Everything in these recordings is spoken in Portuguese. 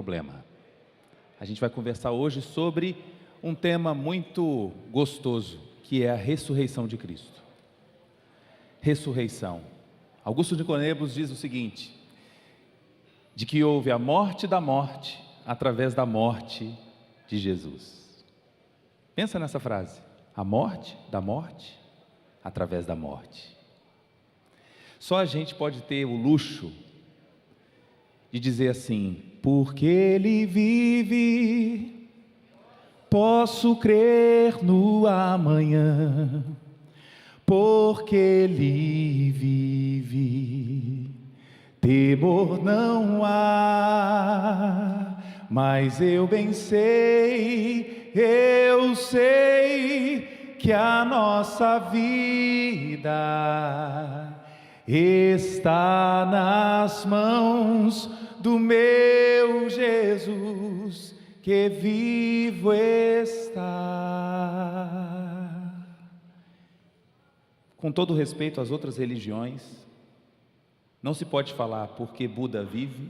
problema. A gente vai conversar hoje sobre um tema muito gostoso, que é a ressurreição de Cristo. Ressurreição. Augusto de Conebos diz o seguinte, de que houve a morte da morte através da morte de Jesus. Pensa nessa frase, a morte da morte através da morte. Só a gente pode ter o luxo de dizer assim, porque Ele vive, posso crer no amanhã, porque Ele vive, temor não há, mas eu bem sei, eu sei que a nossa vida está nas mãos do meu Jesus, que vivo está. Com todo respeito às outras religiões, não se pode falar porque Buda vive,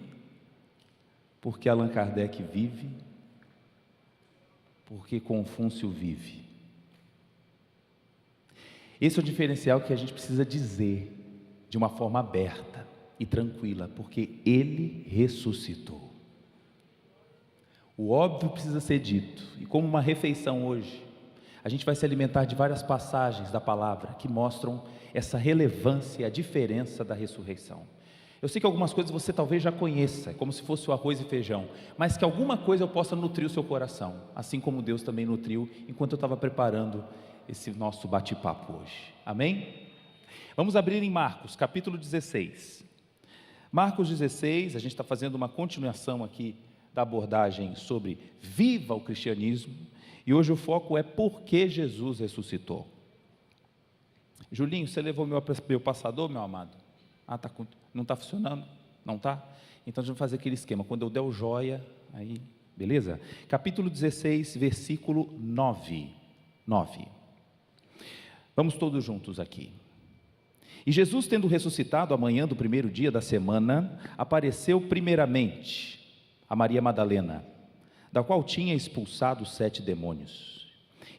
porque Allan Kardec vive, porque Confúcio vive. Esse é o diferencial que a gente precisa dizer de uma forma aberta e tranquila, porque Ele ressuscitou. O óbvio precisa ser dito, e como uma refeição hoje, a gente vai se alimentar de várias passagens da palavra que mostram essa relevância e a diferença da ressurreição. Eu sei que algumas coisas você talvez já conheça, como se fosse o arroz e feijão, mas que alguma coisa eu possa nutrir o seu coração, assim como Deus também nutriu enquanto eu estava preparando esse nosso bate-papo hoje. Amém? Vamos abrir em Marcos, capítulo 16. Marcos 16, a gente está fazendo uma continuação aqui da abordagem sobre viva o cristianismo, e hoje o foco é por que Jesus ressuscitou. Julinho, você levou meu passador, meu amado? Não está funcionando? Não está? Então a gente vai fazer aquele esquema, quando eu der o joia, aí, beleza? Capítulo 16, versículo 9. Vamos todos juntos aqui. E Jesus, tendo ressuscitado amanhã do primeiro dia da semana, apareceu primeiramente a Maria Madalena, da qual tinha expulsado 7 demônios.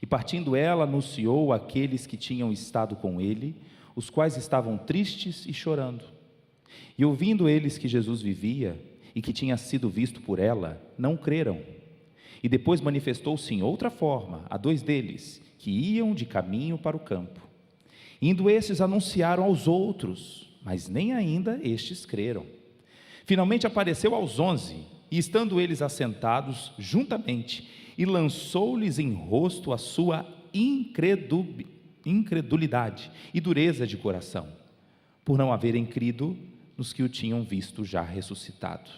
E partindo ela, anunciou àqueles que tinham estado com ele, os quais estavam tristes e chorando. E ouvindo eles que Jesus vivia e que tinha sido visto por ela, não creram. E depois manifestou-se em outra forma a 2 deles, que iam de caminho para o campo. Indo estes, anunciaram aos outros, mas nem ainda estes creram. Finalmente apareceu aos 11, e estando eles assentados juntamente, e lançou-lhes em rosto a sua incredulidade e dureza de coração, por não haverem crido nos que o tinham visto já ressuscitado.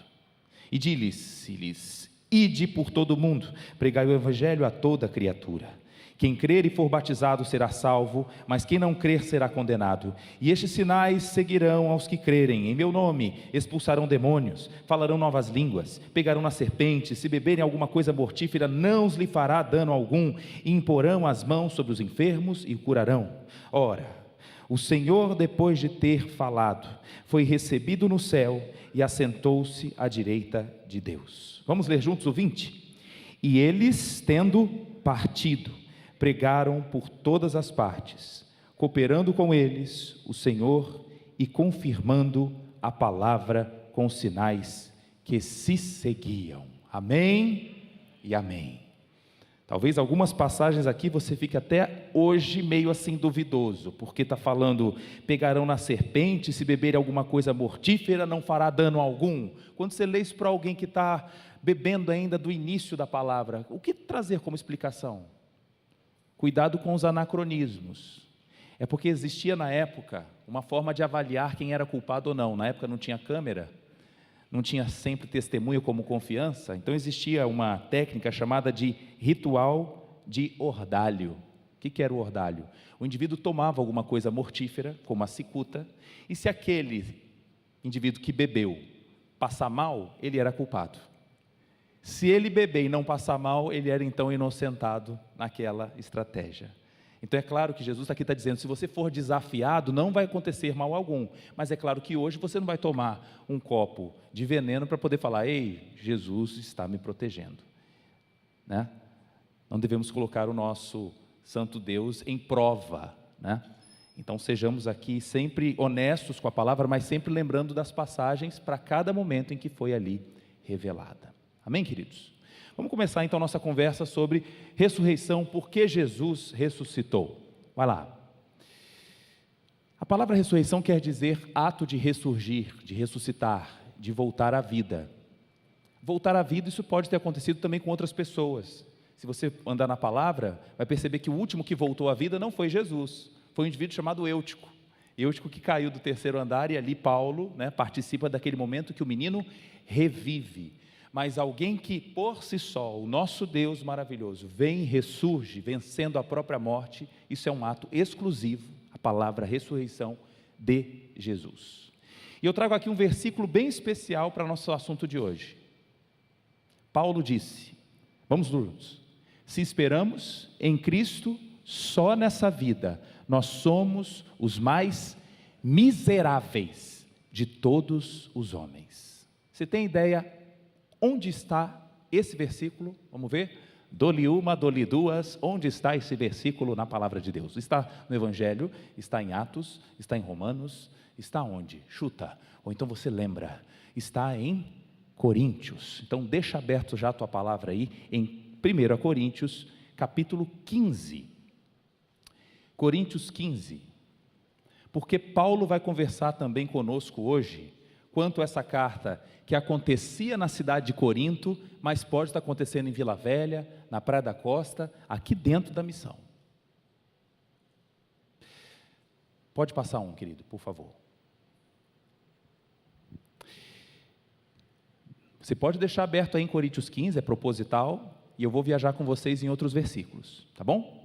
E disse-lhes, ide por todo o mundo, pregai o evangelho a toda criatura. Quem crer e for batizado será salvo, mas quem não crer será condenado. E estes sinais seguirão aos que crerem. Em meu nome expulsarão demônios, falarão novas línguas, pegarão nas serpentes, se beberem alguma coisa mortífera não lhe fará dano algum, e imporão as mãos sobre os enfermos e o curarão. Ora, o Senhor, depois de ter falado, foi recebido no céu e assentou-se à direita de Deus. Vamos ler juntos o 20? E eles, tendo partido, pregaram por todas as partes, cooperando com eles o Senhor e confirmando a palavra com sinais que se seguiam. Amém e amém. Talvez algumas passagens aqui você fique até hoje meio assim duvidoso, porque está falando, pegarão na serpente, se beberem alguma coisa mortífera não fará dano algum. Quando você lê isso para alguém que está bebendo ainda do início da palavra, o que trazer como explicação? Cuidado com os anacronismos. É porque existia na época uma forma de avaliar quem era culpado ou não. Na época não tinha câmera, não tinha sempre testemunha como confiança, então existia uma técnica chamada de ritual de ordalho. O que era o ordalho? O indivíduo tomava alguma coisa mortífera, como a cicuta, e se aquele indivíduo que bebeu passar mal, ele era culpado. Se ele beber e não passar mal, ele era então inocentado naquela estratégia. Então é claro que Jesus aqui está dizendo, se você for desafiado, não vai acontecer mal algum, mas é claro que hoje você não vai tomar um copo de veneno para poder falar, ei, Jesus está me protegendo, né? Não devemos colocar o nosso santo Deus em prova, né? Então sejamos aqui sempre honestos com a palavra, mas sempre lembrando das passagens para cada momento em que foi ali revelada. Amém, queridos? Vamos começar então nossa conversa sobre ressurreição, porque Jesus ressuscitou. Vai lá. A palavra ressurreição quer dizer ato de ressurgir, de ressuscitar, de voltar à vida. Voltar à vida, isso pode ter acontecido também com outras pessoas. Se você andar na palavra, vai perceber que o último que voltou à vida não foi Jesus, foi um indivíduo chamado Eutico. Eutico que caiu do 3º andar e ali Paulo, né, participa daquele momento que o menino revive. Mas alguém que por si só, o nosso Deus maravilhoso, vem e ressurge, vencendo a própria morte, isso é um ato exclusivo, a palavra ressurreição de Jesus. E eu trago aqui um versículo bem especial para o nosso assunto de hoje. Paulo disse, vamos juntos, se esperamos em Cristo só nessa vida, nós somos os mais miseráveis de todos os homens. Você tem ideia onde está esse versículo? Vamos ver? Dou-lhe uma, dou-lhe duas. Onde está esse versículo na palavra de Deus? Está no Evangelho, está em Atos, está em Romanos, está onde? Chuta. Ou então você lembra, está em Coríntios. Então deixa aberto já a tua palavra aí, em 1 Coríntios, capítulo 15. Coríntios 15. Porque Paulo vai conversar também conosco hoje, quanto a essa carta que acontecia na cidade de Corinto, mas pode estar acontecendo em Vila Velha, na Praia da Costa, aqui dentro da missão. Pode passar um, querido, por favor. Você pode deixar aberto aí em Coríntios 15, é proposital, e eu vou viajar com vocês em outros versículos, tá bom?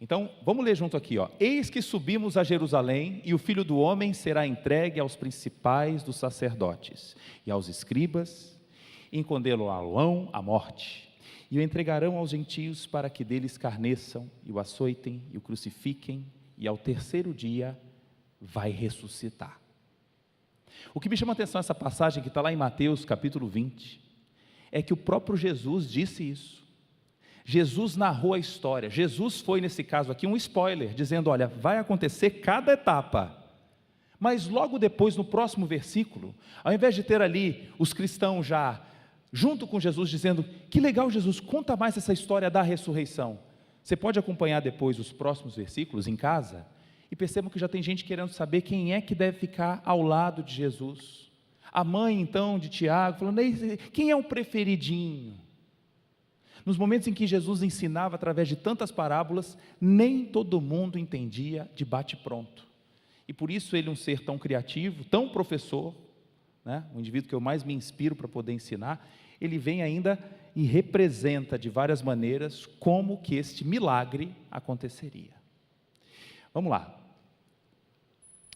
Então, vamos ler junto aqui, ó. Eis que subimos a Jerusalém, e o Filho do Homem será entregue aos principais dos sacerdotes, e aos escribas, e condená-lo-ão à morte, e o entregarão aos gentios para que dele escarneçam, e o açoitem, e o crucifiquem, e ao 3º dia vai ressuscitar. O que me chama a atenção nessa passagem, que está lá em Mateus capítulo 20, é que o próprio Jesus disse isso. Jesus narrou a história, Jesus foi nesse caso aqui um spoiler, dizendo, olha, vai acontecer cada etapa, mas logo depois no próximo versículo, ao invés de ter ali os cristãos já junto com Jesus dizendo, que legal Jesus, conta mais essa história da ressurreição, você pode acompanhar depois os próximos versículos em casa, e percebam que já tem gente querendo saber quem é que deve ficar ao lado de Jesus, a mãe então de Tiago, falando, quem é o preferidinho? Nos momentos em que Jesus ensinava através de tantas parábolas, nem todo mundo entendia de bate-pronto. E por isso ele, um ser tão criativo, tão professor, né, o indivíduo que eu mais me inspiro para poder ensinar, ele vem ainda e representa de várias maneiras como que este milagre aconteceria. Vamos lá.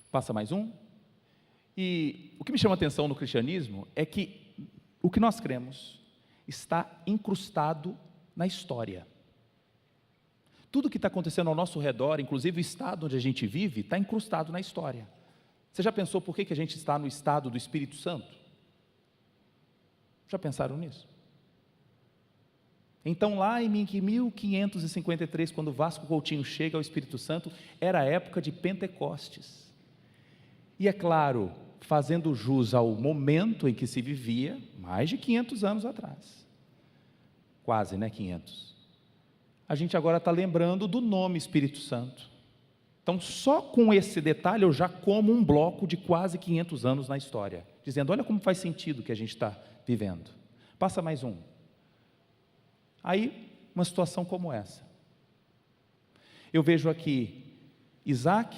Passa mais um. E o que me chama a atenção no cristianismo é que o que nós cremos está incrustado na história. Tudo que está acontecendo ao nosso redor, inclusive o estado onde a gente vive, está incrustado na história. Você já pensou por que a gente está no estado do Espírito Santo? Já pensaram nisso? Então lá em 1553, quando Vasco Coutinho chega ao Espírito Santo, era a época de Pentecostes. E é claro, fazendo jus ao momento em que se vivia, mais de 500 anos atrás, quase, 500, a gente agora está lembrando do nome Espírito Santo. Então só com esse detalhe eu já como um bloco de quase 500 anos na história, dizendo, olha como faz sentido o que a gente está vivendo. Passa mais um. Aí, uma situação como essa, eu vejo aqui Isaac,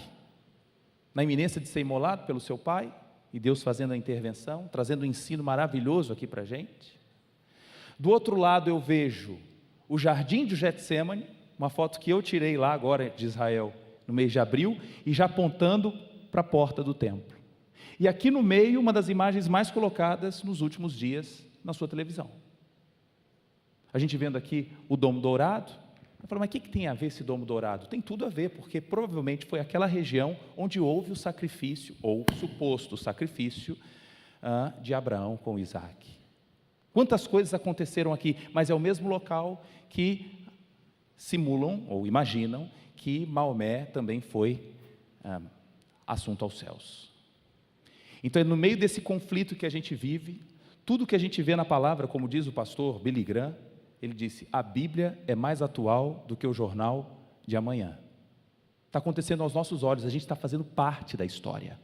na iminência de ser imolado pelo seu pai, e Deus fazendo a intervenção, trazendo um ensino maravilhoso aqui para a gente. Do outro lado eu vejo o jardim de Getsêmani, uma foto que eu tirei lá agora de Israel, no mês de abril, e já apontando para a porta do templo. E aqui no meio, uma das imagens mais colocadas nos últimos dias na sua televisão. A gente vendo aqui o Domo Dourado, Eu falo, mas o que tem a ver esse domo dourado? Tem tudo a ver, porque provavelmente foi aquela região onde houve o sacrifício, ou suposto sacrifício, de Abraão com Isaac. Quantas coisas aconteceram aqui, mas é o mesmo local que simulam ou imaginam que Maomé também foi assunto aos céus. Então, no meio desse conflito que a gente vive, tudo que a gente vê na palavra, como diz o pastor Billy Graham, ele disse, a Bíblia é mais atual do que o jornal de amanhã. Está acontecendo aos nossos olhos, a gente está fazendo parte da história.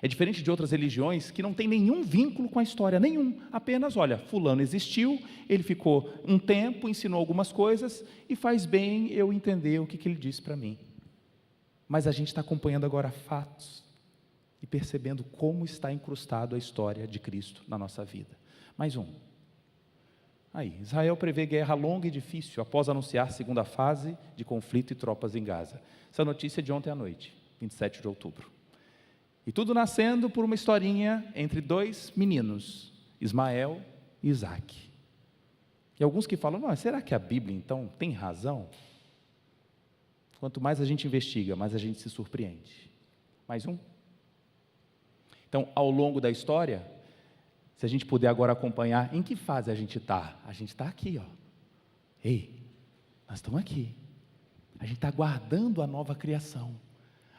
É diferente de outras religiões que não tem nenhum vínculo com a história, nenhum. Apenas, olha, fulano existiu, ele ficou um tempo, ensinou algumas coisas e faz bem eu entender o que ele disse para mim. Mas a gente está acompanhando agora fatos e percebendo como está incrustado a história de Cristo na nossa vida. Mais um. Aí, Israel prevê guerra longa e difícil após anunciar segunda fase de conflito e tropas em Gaza. Essa notícia é de ontem à noite, 27 de outubro. E tudo nascendo por uma historinha entre dois meninos, Ismael e Isaac. E alguns que falam, não, será que a Bíblia então tem razão? Quanto mais a gente investiga, mais a gente se surpreende. Mais um. Então, ao longo da história, se a gente puder agora acompanhar, em que fase a gente está? A gente está aqui, ó. Ei, nós estamos aqui. A gente está aguardando a nova criação.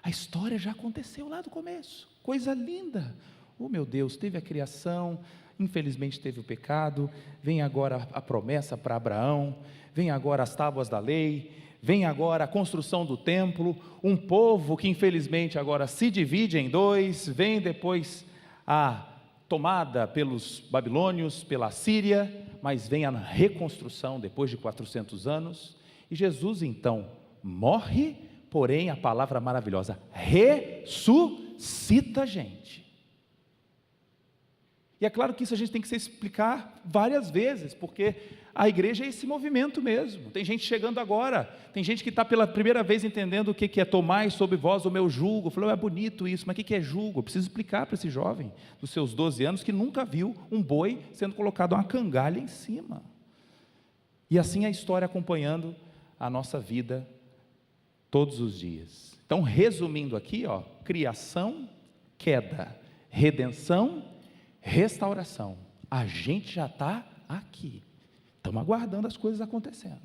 A história já aconteceu lá do começo. Coisa linda. Oh, meu Deus, teve a criação, infelizmente teve o pecado, vem agora a promessa para Abraão, vem agora as tábuas da lei, vem agora a construção do templo, um povo que infelizmente agora se divide em dois, vem depois a tomada pelos babilônios, pela Síria, mas vem a reconstrução depois de 400 anos, e Jesus então morre, porém a palavra maravilhosa, ressuscita a gente. E é claro que isso a gente tem que se explicar várias vezes, porque a igreja é esse movimento mesmo. Tem gente chegando agora, tem gente que está pela primeira vez entendendo o que é tomai sobre vós o meu jugo. Falou, é bonito isso, mas o que é jugo? Eu preciso explicar para esse jovem dos seus 12 anos que nunca viu um boi sendo colocado uma cangalha em cima. E assim a história acompanhando a nossa vida todos os dias. Então, resumindo aqui, ó, criação, queda, redenção, restauração. A gente já está aqui. Estamos aguardando as coisas acontecendo.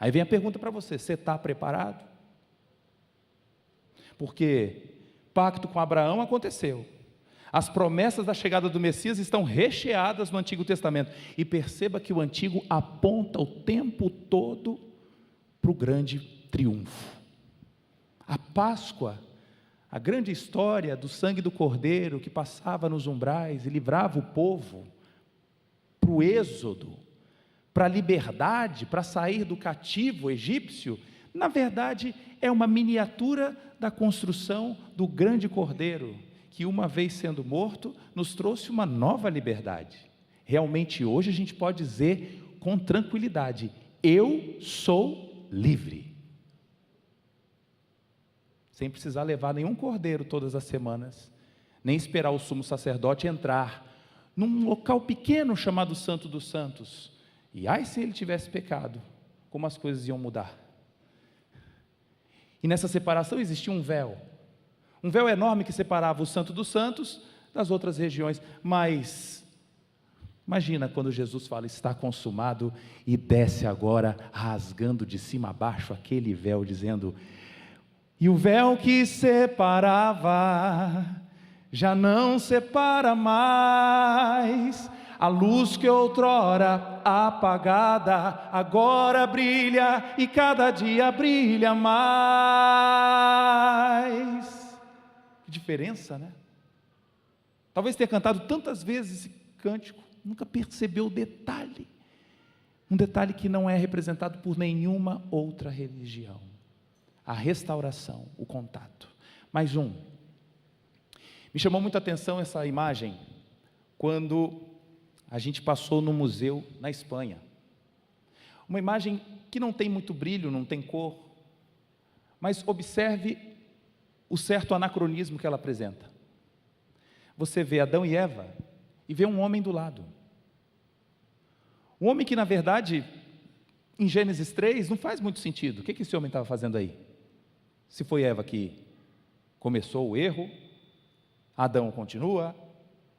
Aí vem a pergunta para você, você está preparado? Porque pacto com Abraão aconteceu. As promessas da chegada do Messias estão recheadas no Antigo Testamento. E perceba que o Antigo aponta o tempo todo para o grande triunfo. A Páscoa, a grande história do sangue do Cordeiro que passava nos umbrais e livrava o povo para o êxodo, para a liberdade, para sair do cativo egípcio, na verdade é uma miniatura da construção do grande Cordeiro, que uma vez sendo morto, nos trouxe uma nova liberdade. Realmente hoje a gente pode dizer com tranquilidade, eu sou livre. Sem precisar levar nenhum cordeiro todas as semanas, nem esperar o sumo sacerdote entrar num local pequeno chamado Santo dos Santos, e ai se ele tivesse pecado, como as coisas iam mudar. E nessa separação existia um véu enorme que separava o Santo dos Santos das outras regiões, mas imagina quando Jesus fala, está consumado, e desce agora, rasgando de cima a baixo aquele véu, dizendo, e o véu que separava, já não separa mais, a luz que outrora apagada, agora brilha, e cada dia brilha mais. Que diferença, né? Talvez tenha cantado tantas vezes esse cântico, nunca percebeu o detalhe, um detalhe que não é representado por nenhuma outra religião, a restauração, o contato. Mais um, me chamou muita atenção essa imagem, quando a gente passou no museu na Espanha, uma imagem que não tem muito brilho, não tem cor, mas observe o certo anacronismo que ela apresenta. Você vê Adão e Eva, e vê um homem do lado, um homem que na verdade em Gênesis 3 não faz muito sentido. O que esse homem estava fazendo aí? Se foi Eva que começou o erro, Adão continua,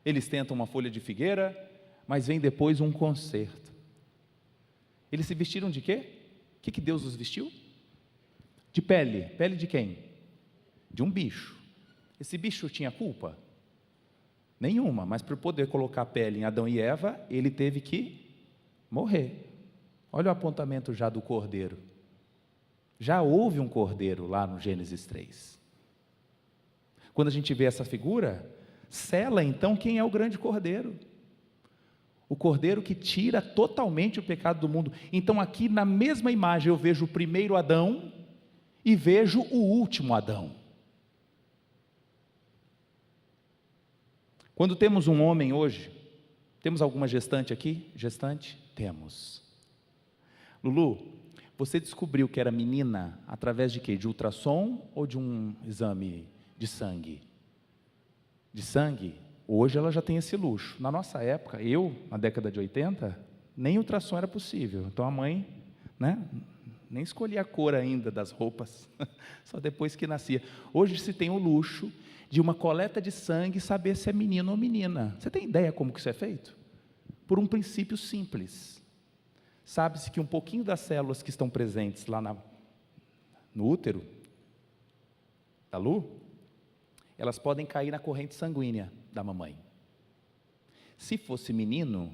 eles tentam uma folha de figueira, mas vem depois um conserto. Eles se vestiram de quê? O que Deus os vestiu? De pele. Pele de quem? De um bicho. Esse bicho tinha culpa? Nenhuma, mas para poder colocar a pele em Adão e Eva, ele teve que morrer. Olha o apontamento já do cordeiro. Já houve um cordeiro lá no Gênesis 3. Quando a gente vê essa figura, sela então quem é o grande cordeiro. O cordeiro que tira totalmente o pecado do mundo. Então aqui na mesma imagem eu vejo o primeiro Adão e vejo o último Adão. Quando temos um homem hoje, temos alguma gestante aqui? Gestante? Temos. Lulu, você descobriu que era menina através de quê? De ultrassom ou de um exame de sangue? De sangue? Hoje ela já tem esse luxo. Na nossa época, na década de 80, nem ultrassom era possível. Então a mãe, nem escolhia a cor ainda das roupas, só depois que nascia. Hoje se tem o luxo de uma coleta de sangue saber se é menino ou menina. Você tem ideia como que isso é feito? Por um princípio simples. Sabe-se que um pouquinho das células que estão presentes lá no útero da Lu, elas podem cair na corrente sanguínea da mamãe. Se fosse menino,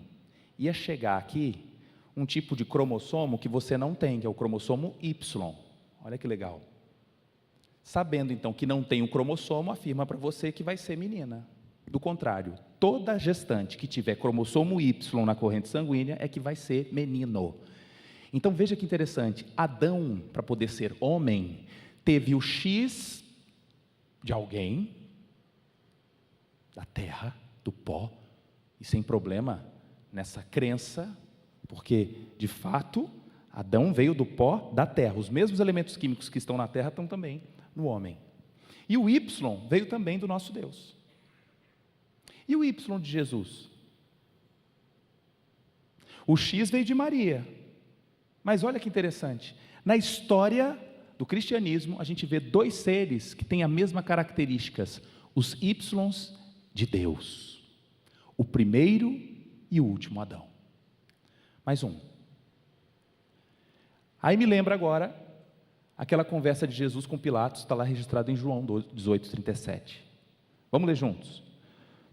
ia chegar aqui um tipo de cromossomo que você não tem, que é o cromossomo Y. Olha que legal. Sabendo então que não tem um cromossomo, afirma para você que vai ser menina. Do contrário, toda gestante que tiver cromossomo Y na corrente sanguínea é que vai ser menino. Então veja que interessante, Adão, para poder ser homem, teve o X de alguém, da terra, do pó, e sem problema nessa crença, porque de fato Adão veio do pó da terra, os mesmos elementos químicos que estão na terra estão também no homem. E o Y veio também do nosso Deus. E o Y de Jesus? O X veio de Maria. Mas olha que interessante, na história do cristianismo, a gente vê dois seres que têm as mesmas características, os Ys de Deus, o primeiro e o último Adão. Mais um. Aí me lembra agora aquela conversa de Jesus com Pilatos, está lá registrado em João 18:37. Vamos ler juntos.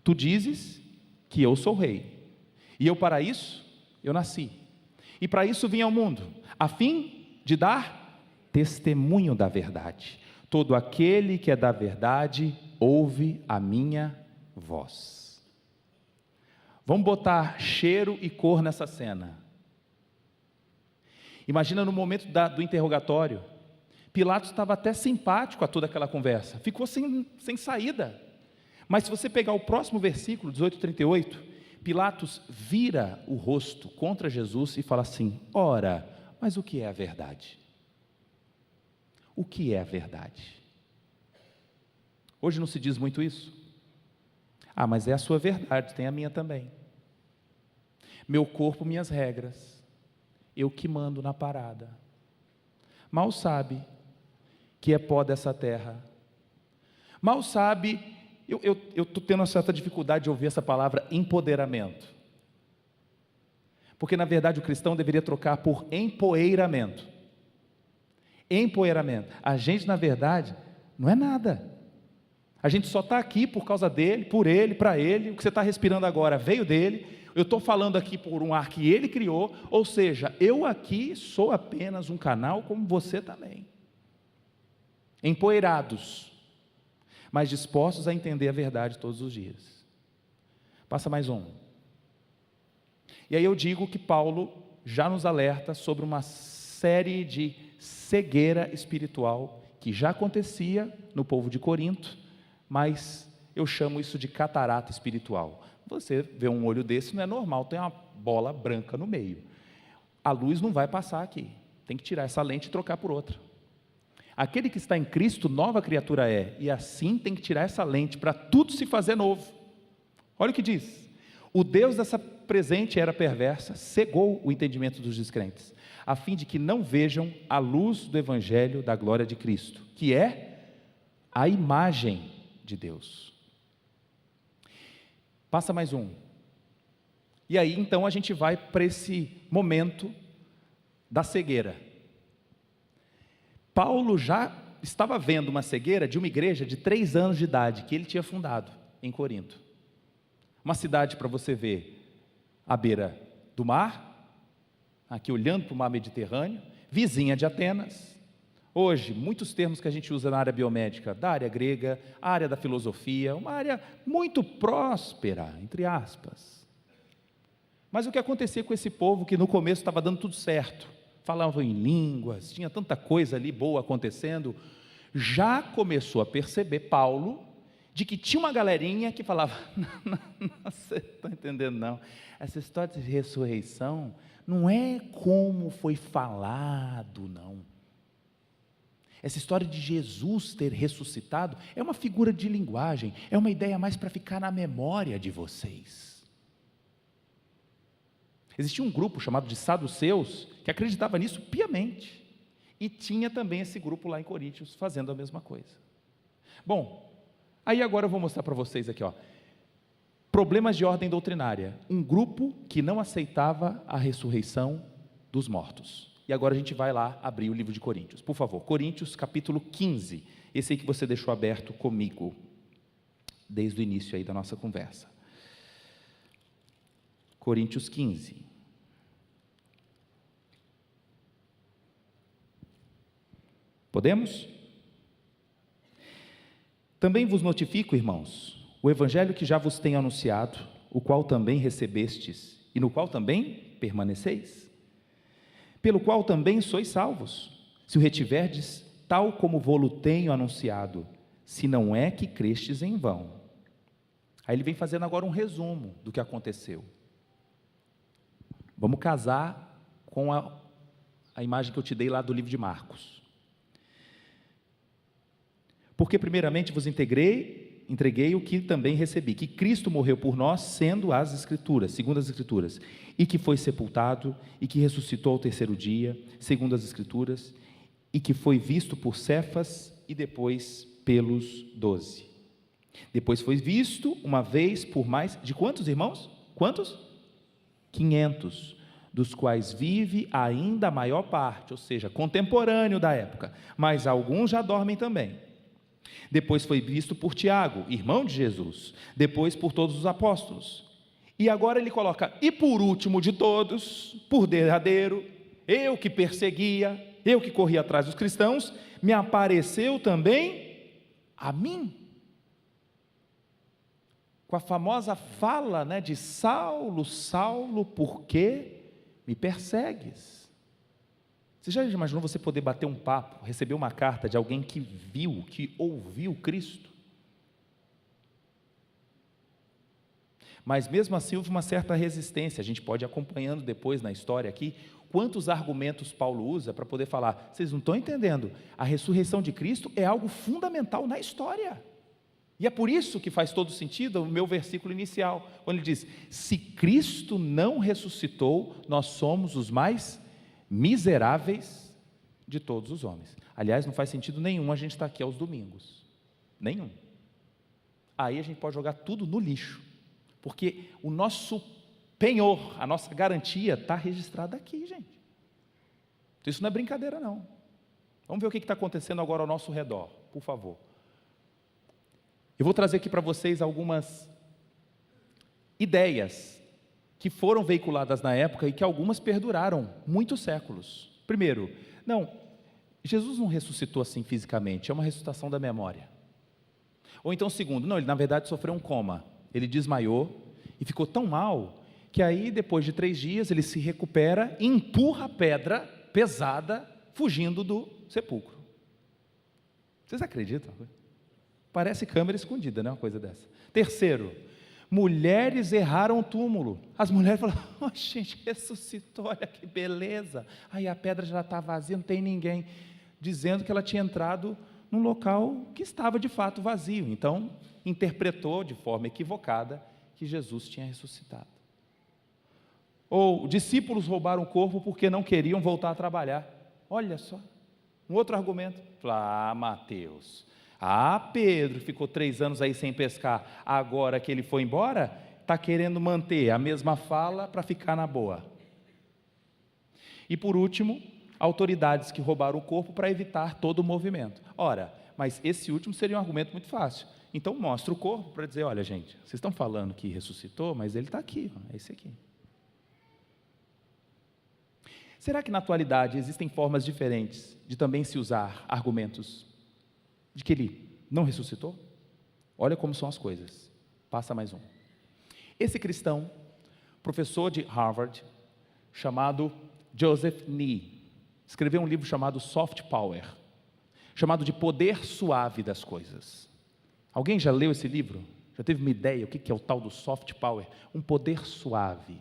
Tu dizes que eu sou rei, e eu para isso, eu nasci, e para isso vim ao mundo, a fim de dar testemunho da verdade. Todo aquele que é da verdade, ouve a minha voz. Vamos botar cheiro e cor nessa cena. Imagina no momento do interrogatório, Pilatos estava até simpático a toda aquela conversa, ficou sem saída. Mas se você pegar o próximo versículo, 18:38, Pilatos vira o rosto contra Jesus e fala assim: ora, mas o que é a verdade? O que é a verdade? Hoje não se diz muito isso? Ah, mas é a sua verdade, tem a minha também. Meu corpo, minhas regras, eu que mando na parada. Mal sabe que é pó dessa terra. Mal sabe, eu estou tendo uma certa dificuldade de ouvir essa palavra empoderamento. Porque na verdade o cristão deveria trocar por empoeiramento. Empoeiramento. A gente na verdade não é nada. A gente só está aqui por causa dele, por ele, para ele. O que você está respirando agora veio dele. Eu estou falando aqui por um ar que ele criou. Ou seja, eu aqui sou apenas um canal como você também. Empoeirados, mas dispostos a entender a verdade todos os dias. Passa mais um. E aí eu digo que Paulo já nos alerta sobre uma série de cegueira espiritual que já acontecia no povo de Corinto, mas eu chamo isso de catarata espiritual. Você vê um olho desse, não é normal, tem uma bola branca no meio. A luz não vai passar aqui, tem que tirar essa lente e trocar por outra. Aquele que está em Cristo, nova criatura é, e assim tem que tirar essa lente para tudo se fazer novo. Olha o que diz: o Deus dessa presente era perversa, cegou o entendimento dos descrentes, a fim de que não vejam a luz do evangelho da glória de Cristo, que é a imagem de Deus. Passa mais um. E aí então a gente vai para esse momento da cegueira. Paulo já estava vendo uma cegueira de uma igreja de 3 anos de idade, que ele tinha fundado em Corinto. Uma cidade, para você ver, à beira do mar, aqui olhando para o mar Mediterrâneo, vizinha de Atenas. Hoje, muitos termos que a gente usa na área biomédica, da área grega, a área da filosofia, uma área muito próspera, entre aspas. Mas o que acontecia com esse povo que no começo estava dando tudo certo, falavam em línguas, tinha tanta coisa ali boa acontecendo, já começou a perceber Paulo, de que tinha uma galerinha que falava, não, você não está entendendo não, essa história de ressurreição não é como foi falado não, essa história de Jesus ter ressuscitado é uma figura de linguagem, é uma ideia mais para ficar na memória de vocês. Existia um grupo chamado de saduceus, que acreditava nisso piamente, e tinha também esse grupo lá em Coríntios, fazendo a mesma coisa. Bom, aí agora eu vou mostrar para vocês aqui, problemas de ordem doutrinária, um grupo que não aceitava a ressurreição dos mortos, e agora a gente vai lá abrir o livro de Coríntios, por favor, Coríntios capítulo 15, esse aí que você deixou aberto comigo, desde o início aí da nossa conversa, Coríntios 15, podemos? Também vos notifico, irmãos, o evangelho que já vos tenho anunciado, o qual também recebestes, e no qual também permaneceis, pelo qual também sois salvos, se o retiverdes, tal como vô-lo tenho anunciado, se não é que crestes em vão. Aí ele vem fazendo agora um resumo do que aconteceu. Vamos casar com a imagem que eu te dei lá do livro de Marcos. Porque primeiramente vos entreguei o que também recebi, que Cristo morreu por nós, sendo as Escrituras, segundo as Escrituras, e que foi sepultado, e que ressuscitou ao 3º dia, segundo as Escrituras, e que foi visto por Cefas, e depois pelos 12. Depois foi visto uma vez por mais, de quantos irmãos? Quantos? 500, dos quais vive ainda a maior parte, ou seja, contemporâneo da época, mas alguns já dormem também. Depois foi visto por Tiago, irmão de Jesus, depois por todos os apóstolos, e agora ele coloca, e por último de todos, por derradeiro, eu que perseguia, eu que corria atrás dos cristãos, me apareceu também a mim, com a famosa fala, de Saulo, Saulo, por que me persegues? Você já imaginou você poder bater um papo, receber uma carta de alguém que viu, que ouviu Cristo? Mas mesmo assim houve uma certa resistência, a gente pode ir acompanhando depois na história aqui, quantos argumentos Paulo usa para poder falar, vocês não estão entendendo, a ressurreição de Cristo é algo fundamental na história, e é por isso que faz todo sentido o meu versículo inicial, quando ele diz, se Cristo não ressuscitou, nós somos os mais miseráveis de todos os homens. Aliás, não faz sentido nenhum a gente estar aqui aos domingos, nenhum. Aí a gente pode jogar tudo no lixo, porque o nosso penhor, a nossa garantia está registrada aqui, gente. Então isso não é brincadeira não. Vamos ver o que está acontecendo agora ao nosso redor, por favor. Eu vou trazer aqui para vocês algumas ideias que foram veiculadas na época e que algumas perduraram muitos séculos. Primeiro, Jesus não ressuscitou assim fisicamente, é uma ressuscitação da memória. Ou então, segundo, ele na verdade sofreu um coma, ele desmaiou e ficou tão mal, que aí depois de 3 dias ele se recupera e empurra a pedra pesada, fugindo do sepulcro. Vocês acreditam? Parece câmera escondida, uma coisa dessa. Terceiro, mulheres erraram o túmulo. As mulheres falaram, gente, ressuscitou, olha que beleza. Aí a pedra já está vazia, não tem ninguém. Dizendo que ela tinha entrado num local que estava de fato vazio. Então, interpretou de forma equivocada que Jesus tinha ressuscitado. Ou discípulos roubaram o corpo porque não queriam voltar a trabalhar. Olha só, um outro argumento. Mateus, Pedro ficou 3 anos aí sem pescar, agora que ele foi embora, está querendo manter a mesma fala para ficar na boa. E por último, autoridades que roubaram o corpo para evitar todo o movimento. Ora, mas esse último seria um argumento muito fácil. Então mostra o corpo para dizer, olha gente, vocês estão falando que ressuscitou, mas ele está aqui, é esse aqui. Será que na atualidade existem formas diferentes de também se usar argumentos de que ele não ressuscitou? Olha como são as coisas. Passa mais um. Esse cristão, professor de Harvard, chamado Joseph Nee, escreveu um livro chamado Soft Power, chamado de Poder Suave das Coisas. Alguém já leu esse livro? Já teve uma ideia o que é o tal do Soft Power? Um poder suave.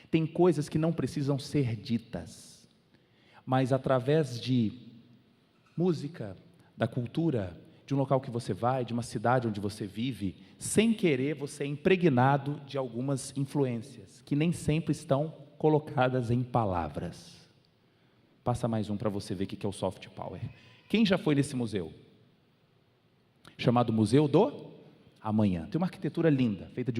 Tem coisas que não precisam ser ditas, mas através de música, da cultura, de um local que você vai, de uma cidade onde você vive, sem querer você é impregnado de algumas influências, que nem sempre estão colocadas em palavras. Passa mais um para você ver o que é o Soft Power. Quem já foi nesse museu? Chamado Museu do Amanhã. Tem uma arquitetura linda, feita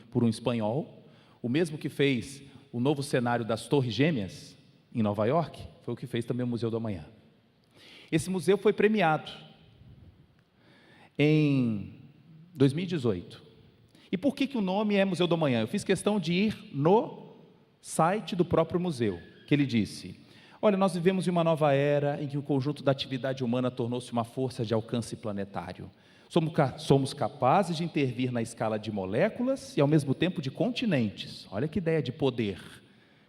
por um espanhol, o mesmo que fez o novo cenário das Torres Gêmeas, em Nova York, foi o que fez também o Museu do Amanhã. Esse museu foi premiado em 2018. E por que o nome é Museu do Amanhã? Eu fiz questão de ir no site do próprio museu, que ele disse: olha, nós vivemos em uma nova era em que o conjunto da atividade humana tornou-se uma força de alcance planetário. Somos capazes de intervir na escala de moléculas e ao mesmo tempo de continentes. Olha que ideia de poder,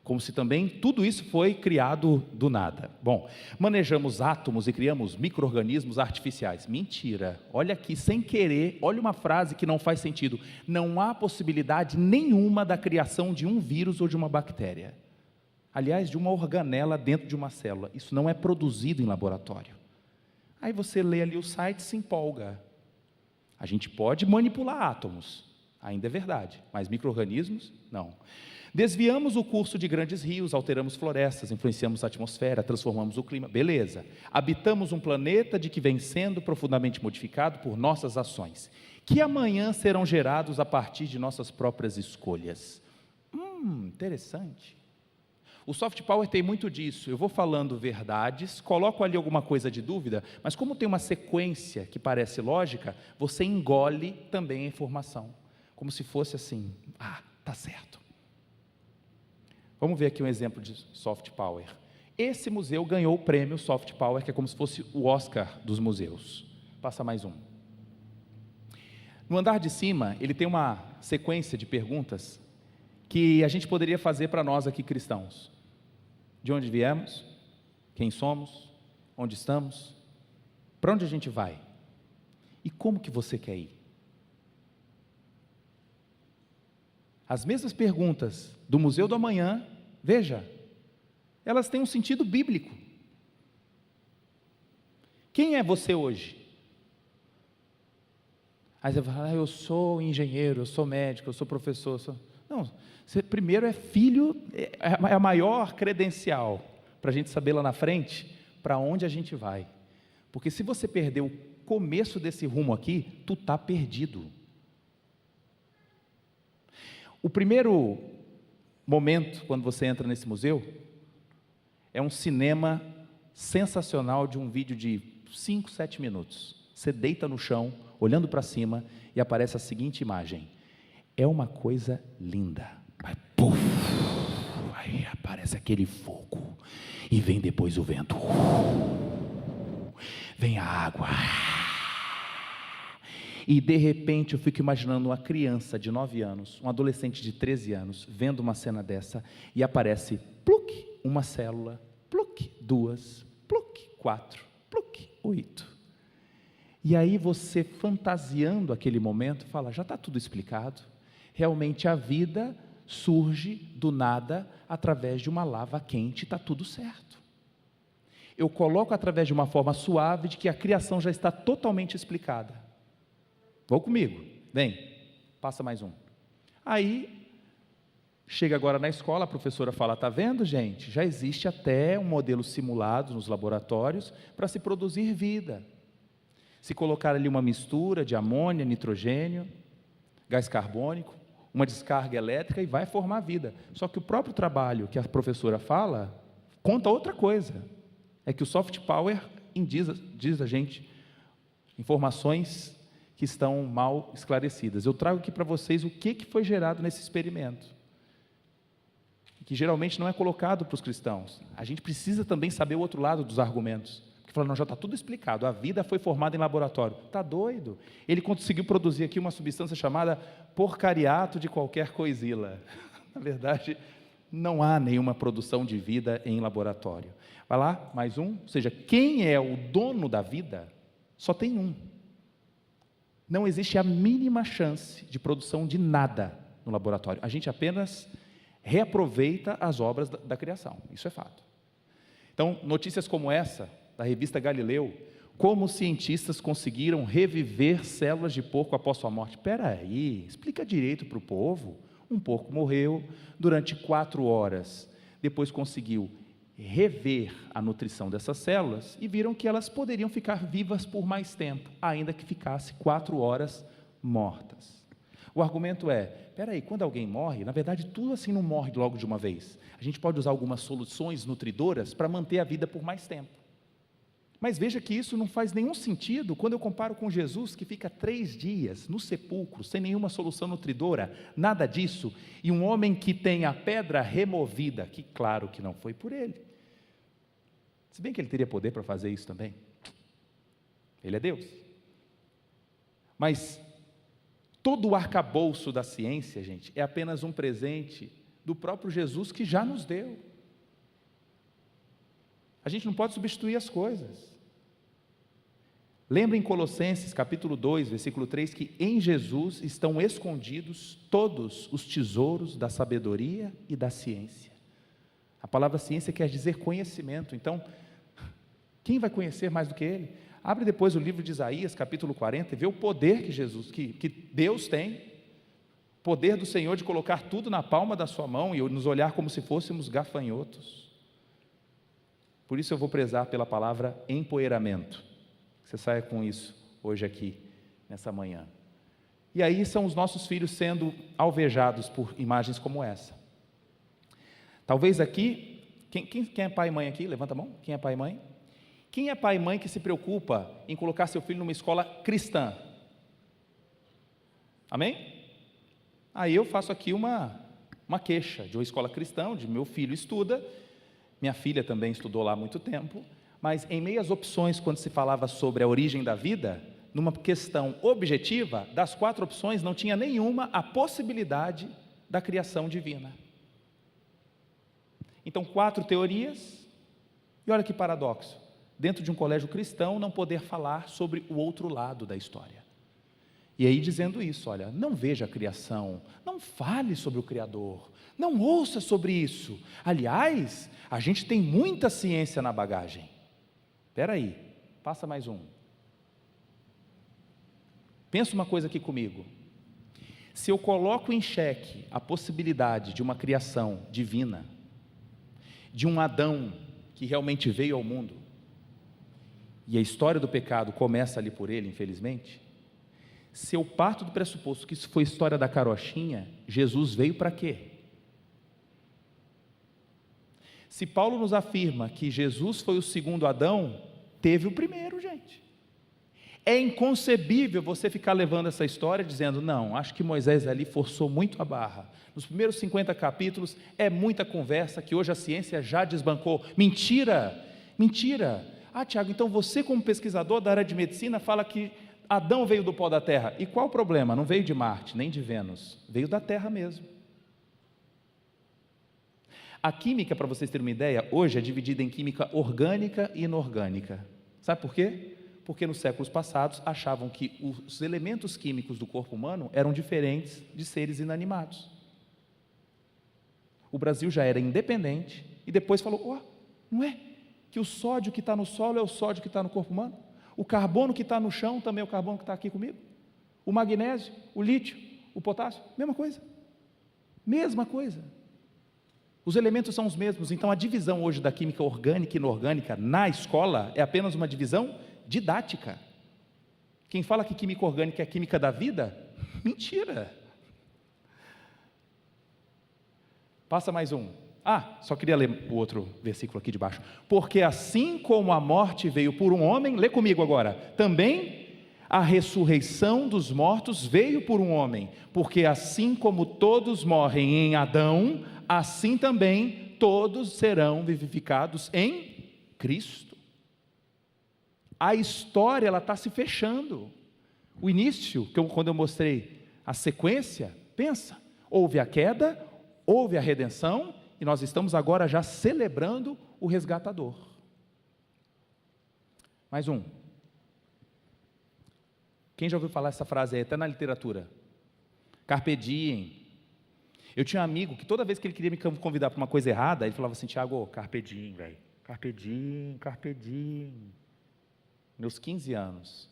como se também tudo isso foi criado do nada. Bom, manejamos átomos e criamos micro-organismos artificiais. Mentira, olha aqui, sem querer, olha uma frase que não faz sentido. Não há possibilidade nenhuma da criação de um vírus ou de uma bactéria. Aliás, de uma organela dentro de uma célula. Isso não é produzido em laboratório. Aí você lê ali o site e se empolga. A gente pode manipular átomos, ainda é verdade, mas micro-organismos, não. Desviamos o curso de grandes rios, alteramos florestas, influenciamos a atmosfera, transformamos o clima, beleza. Habitamos um planeta de que vem sendo profundamente modificado por nossas ações, que amanhã serão gerados a partir de nossas próprias escolhas. Interessante. O Soft Power tem muito disso. Eu vou falando verdades, coloco ali alguma coisa de dúvida, mas como tem uma sequência que parece lógica, você engole também a informação, como se fosse assim, tá certo. Vamos ver aqui um exemplo de Soft Power. Esse museu ganhou o prêmio Soft Power, que é como se fosse o Oscar dos museus. Passa mais um. No andar de cima, ele tem uma sequência de perguntas que a gente poderia fazer para nós aqui cristãos. De onde viemos? Quem somos? Onde estamos? Para onde a gente vai? E como que você quer ir? As mesmas perguntas do Museu do Amanhã, veja, elas têm um sentido bíblico. Quem é você hoje? Aí você fala, eu sou engenheiro, eu sou médico, eu sou professor, Não, você primeiro é filho, é a maior credencial para a gente saber lá na frente para onde a gente vai. Porque se você perder o começo desse rumo aqui, tu está perdido. O primeiro momento, quando você entra nesse museu, é um cinema sensacional de um vídeo de 5, 7 minutos. Você deita no chão, olhando para cima, e aparece a seguinte imagem. É uma coisa linda. Aí, puf, aí aparece aquele fogo, e vem depois o vento, vem a água, e de repente eu fico imaginando uma criança de 9 anos, um adolescente de 13 anos, vendo uma cena dessa, e aparece, pluc, uma célula, pluc, 2, pluc, 4, pluc, 8, e aí você fantasiando aquele momento, fala, já está tudo explicado, realmente a vida surge do nada, através de uma lava quente, está tudo certo. Eu coloco através de uma forma suave, de que a criação já está totalmente explicada. Vou comigo, vem, passa mais um. Aí, Chega agora na escola, a professora fala: está vendo, gente? Já existe até um modelo simulado nos laboratórios para se produzir vida. Se colocar ali uma mistura de amônia, nitrogênio, gás carbônico, uma descarga elétrica e vai formar vida. Só que o próprio trabalho que a professora fala conta outra coisa. É que o soft power diz a gente informações que estão mal esclarecidas. Eu trago aqui para vocês o que foi gerado nesse experimento, que geralmente não é colocado para os cristãos. A gente precisa também saber o outro lado dos argumentos. Porque fala: não, já está tudo explicado, a vida foi formada em laboratório. Está doido? Ele conseguiu produzir aqui uma substância chamada porcariato de qualquer coisila. Na verdade, não há nenhuma produção de vida em laboratório. Vai lá, mais um. Ou seja, quem é o dono da vida? Só tem um. Não existe a mínima chance de produção de nada no laboratório. A gente apenas reaproveita as obras da criação. Isso é fato. Então, notícias como essa, da revista Galileu: como os cientistas conseguiram reviver células de porco após sua morte. Espera aí, explica direito para o povo. Um porco morreu durante 4 horas, depois conseguiu rever a nutrição dessas células e viram que elas poderiam ficar vivas por mais tempo, ainda que ficasse 4 horas mortas. O argumento é: espera aí, quando alguém morre, na verdade tudo assim não morre logo de uma vez. A gente pode usar algumas soluções nutridoras para manter a vida por mais tempo. Mas veja que isso não faz nenhum sentido quando eu comparo com Jesus, que fica 3 dias no sepulcro, sem nenhuma solução nutridora, nada disso, e um homem que tem a pedra removida, que claro que não foi por ele. Se bem que ele teria poder para fazer isso também. Ele é Deus. Mas todo o arcabouço da ciência, gente, é apenas um presente do próprio Jesus que já nos deu. A gente não pode substituir as coisas. Lembra em Colossenses capítulo 2, versículo 3, que em Jesus estão escondidos todos os tesouros da sabedoria e da ciência. A palavra ciência quer dizer conhecimento. Então, quem vai conhecer mais do que ele? Abre depois o livro de Isaías, capítulo 40, e vê o poder que Deus tem, poder do Senhor de colocar tudo na palma da sua mão e nos olhar como se fôssemos gafanhotos. Por isso eu vou prezar pela palavra empoeiramento. Você saia com isso hoje aqui, nessa manhã. E aí são os nossos filhos sendo alvejados por imagens como essa. Talvez aqui, quem é pai e mãe aqui? Levanta a mão. Quem é pai e mãe? Quem é pai e mãe que se preocupa em colocar seu filho numa escola cristã? Amém? Aí eu faço aqui uma queixa de uma escola cristã, onde meu filho estuda, minha filha também estudou lá há muito tempo, mas em meio às opções, quando se falava sobre a origem da vida, numa questão objetiva, das 4 opções, não tinha nenhuma a possibilidade da criação divina. Então, 4 teorias, e olha que paradoxo, dentro de um colégio cristão, não poder falar sobre o outro lado da história. E aí dizendo isso: olha, não veja a criação, não fale sobre o Criador, não ouça sobre isso. Aliás, a gente tem muita ciência na bagagem. Espera aí, passa mais um. Pensa uma coisa aqui comigo. Se eu coloco em xeque a possibilidade de uma criação divina, de um Adão que realmente veio ao mundo, e a história do pecado começa ali por ele, infelizmente, se eu parto do pressuposto que isso foi história da carochinha, Jesus veio para quê? Se Paulo nos afirma que Jesus foi o segundo Adão, teve o primeiro, gente. É inconcebível você ficar levando essa história dizendo: não, acho que Moisés ali forçou muito a barra. Nos primeiros 50 capítulos é muita conversa que hoje a ciência já desbancou. Mentira, mentira. Ah, Tiago, então você como pesquisador da área de medicina fala que Adão veio do pó da terra. E qual o problema? Não veio de Marte, nem de Vênus, veio da terra mesmo. A química, para vocês terem uma ideia, hoje é dividida em química orgânica e inorgânica. Sabe por quê? Porque nos séculos passados achavam que os elementos químicos do corpo humano eram diferentes de seres inanimados. O Brasil já era independente e depois falou: não é que o sódio que está no solo é o sódio que está no corpo humano? O carbono que está no chão também é o carbono que está aqui comigo? O magnésio, o lítio, o potássio, mesma coisa. Mesma coisa. Os elementos são os mesmos, então a divisão hoje da química orgânica e inorgânica na escola é apenas uma divisão didática. Quem fala que química orgânica é química da vida, mentira. Passa mais um. Só queria ler o outro versículo aqui de baixo. Porque assim como a morte veio por um homem, lê comigo agora, também a ressurreição dos mortos veio por um homem, porque assim como todos morrem em Adão, assim também todos serão vivificados em Cristo. A história está se fechando. O início, quando eu mostrei a sequência, pensa, houve a queda, houve a redenção, e nós estamos agora já celebrando o resgatador. Mais um. Quem já ouviu falar essa frase aí, até na literatura? Carpe diem. Eu tinha um amigo que toda vez que ele queria me convidar para uma coisa errada, ele falava assim: Tiago, carpe diem, velho. Carpe diem, carpe diem. Meus 15 anos.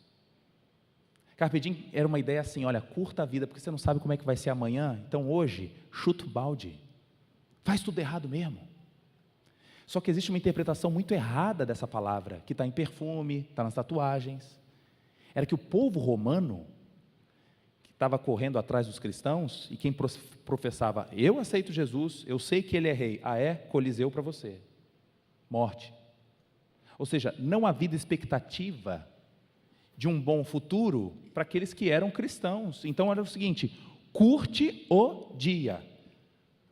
Carpe diem era uma ideia assim: olha, curta a vida, porque você não sabe como é que vai ser amanhã, então hoje, chuta o balde. Faz tudo errado mesmo. Só que existe uma interpretação muito errada dessa palavra, que está em perfume, está nas tatuagens. Era que o povo romano, que estava correndo atrás dos cristãos, e quem professava: eu aceito Jesus, eu sei que ele é rei. Coliseu para você. Morte. Ou seja, não havia expectativa de um bom futuro para aqueles que eram cristãos. Então era o seguinte: curte o dia.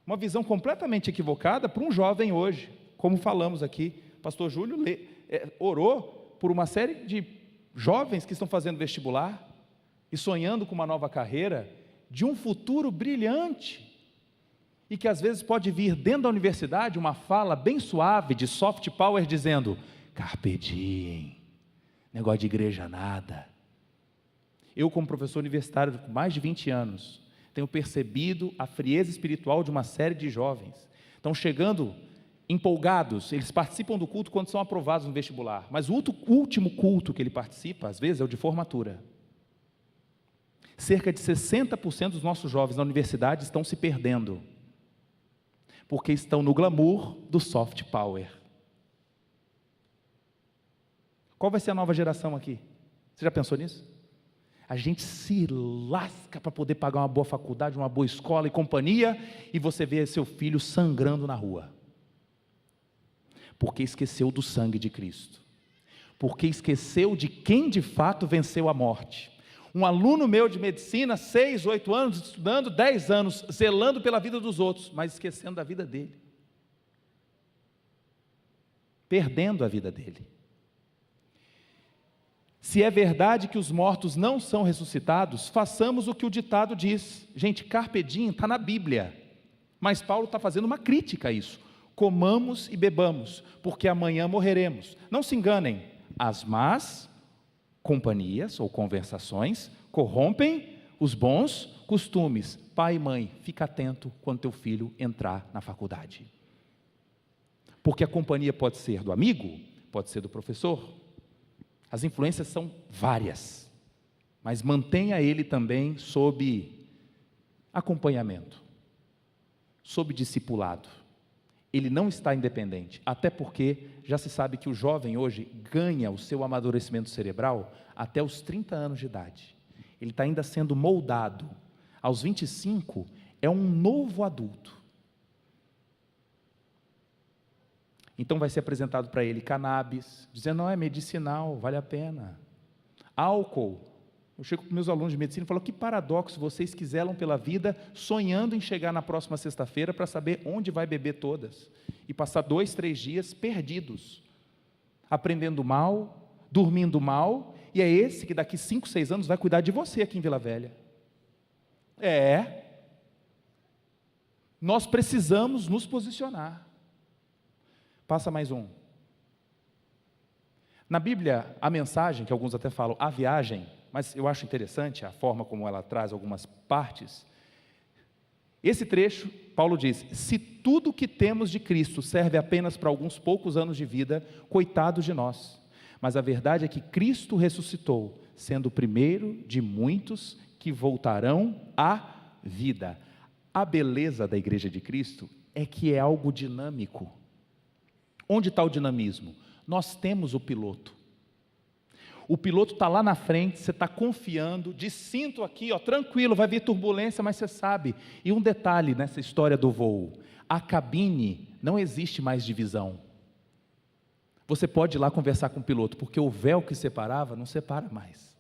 Uma visão completamente equivocada para um jovem hoje, como falamos aqui. Pastor Júlio orou por uma série de jovens que estão fazendo vestibular e sonhando com uma nova carreira, de um futuro brilhante, e que às vezes pode vir dentro da universidade uma fala bem suave, de soft power, dizendo: carpe diem, negócio de igreja nada. Eu, como professor universitário com mais de 20 anos, tenho percebido a frieza espiritual de uma série de jovens. Estão chegando empolgados, eles participam do culto quando são aprovados no vestibular, mas o último culto que ele participa, às vezes, é o de formatura. Cerca de 60% dos nossos jovens na universidade estão se perdendo, porque estão no glamour do soft power. Qual vai ser a nova geração aqui? Você já pensou nisso? A gente se lasca para poder pagar uma boa faculdade, uma boa escola e companhia, e você vê seu filho sangrando na rua, porque esqueceu do sangue de Cristo, porque esqueceu de quem de fato venceu a morte. Um aluno meu de medicina, 6, 8 anos, estudando, 10 anos, zelando pela vida dos outros, mas esquecendo da vida dele, perdendo a vida dele. Se é verdade que os mortos não são ressuscitados, façamos o que o ditado diz. Gente, carpe diem está na Bíblia, mas Paulo está fazendo uma crítica a isso. Comamos e bebamos, porque amanhã morreremos. Não se enganem, as más companhias ou conversações corrompem os bons costumes. Pai e mãe, fica atento quando teu filho entrar na faculdade, porque a companhia pode ser do amigo, pode ser do professor. As influências são várias, mas mantenha ele também sob acompanhamento, sob discipulado. Ele não está independente, até porque já se sabe que o jovem hoje ganha o seu amadurecimento cerebral até os 30 anos de idade. Ele está ainda sendo moldado. Aos 25, é um novo adulto. Então vai ser apresentado para ele cannabis, dizendo: não, é medicinal, vale a pena. Álcool. Eu chego com meus alunos de medicina e falo: que paradoxo, vocês que zelam pela vida, sonhando em chegar na próxima sexta-feira para saber onde vai beber todas, e passar 2, 3 dias perdidos, aprendendo mal, dormindo mal, e é esse que daqui 5, 6 anos vai cuidar de você aqui em Vila Velha. Nós precisamos nos posicionar. Passa mais um. Na Bíblia, a mensagem, que alguns até falam a viagem, mas eu acho interessante a forma como ela traz algumas partes. Esse trecho, Paulo diz: se tudo que temos de Cristo serve apenas para alguns poucos anos de vida, coitados de nós. Mas a verdade é que Cristo ressuscitou, sendo o primeiro de muitos que voltarão à vida. A beleza da igreja de Cristo é que é algo dinâmico. Onde está o dinamismo? Nós temos o piloto. O piloto está lá na frente, você está confiando, de cinto aqui, ó, tranquilo, vai vir turbulência, mas você sabe. E um detalhe nessa história do voo: a cabine não existe mais divisão. Você pode ir lá conversar com o piloto, porque o véu que separava não separa mais.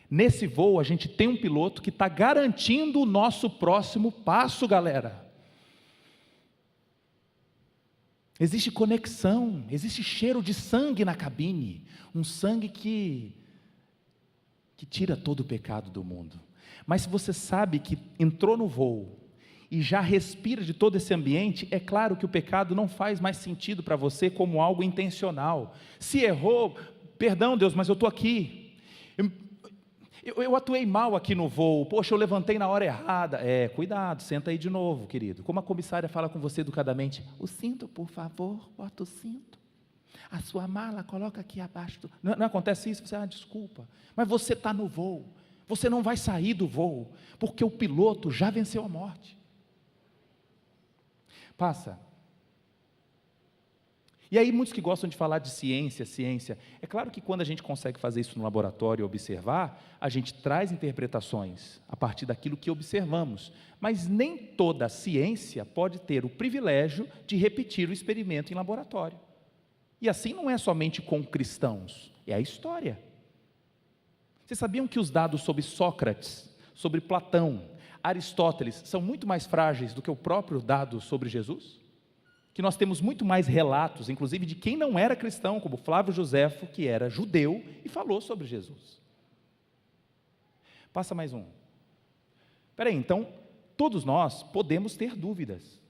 Nesse voo a gente tem um piloto que está garantindo o nosso próximo passo, galera. Existe conexão, existe cheiro de sangue na cabine, um sangue que tira todo o pecado do mundo. Mas se você sabe que entrou no voo e já respira de todo esse ambiente, é claro que o pecado não faz mais sentido para você como algo intencional. Se errou, perdão Deus, mas eu estou aqui, eu atuei mal aqui no voo, poxa, eu levantei na hora errada. Cuidado, senta aí de novo, querido. Como a comissária fala com você educadamente: o cinto, por favor, bota o cinto. A sua mala, coloca aqui abaixo. Não acontece isso? Você, desculpa. Mas você está no voo, você não vai sair do voo, porque o piloto já venceu a morte. Passa. E aí muitos que gostam de falar de ciência, é claro que quando a gente consegue fazer isso no laboratório e observar, a gente traz interpretações a partir daquilo que observamos, mas nem toda a ciência pode ter o privilégio de repetir o experimento em laboratório. E assim não é somente com cristãos, é a história. Vocês sabiam que os dados sobre Sócrates, sobre Platão, Aristóteles, são muito mais frágeis do que o próprio dado sobre Jesus? Que nós temos muito mais relatos, inclusive de quem não era cristão, como Flávio Joséfo, que era judeu e falou sobre Jesus. Passa mais um. Espera aí, então, todos nós podemos ter dúvidas.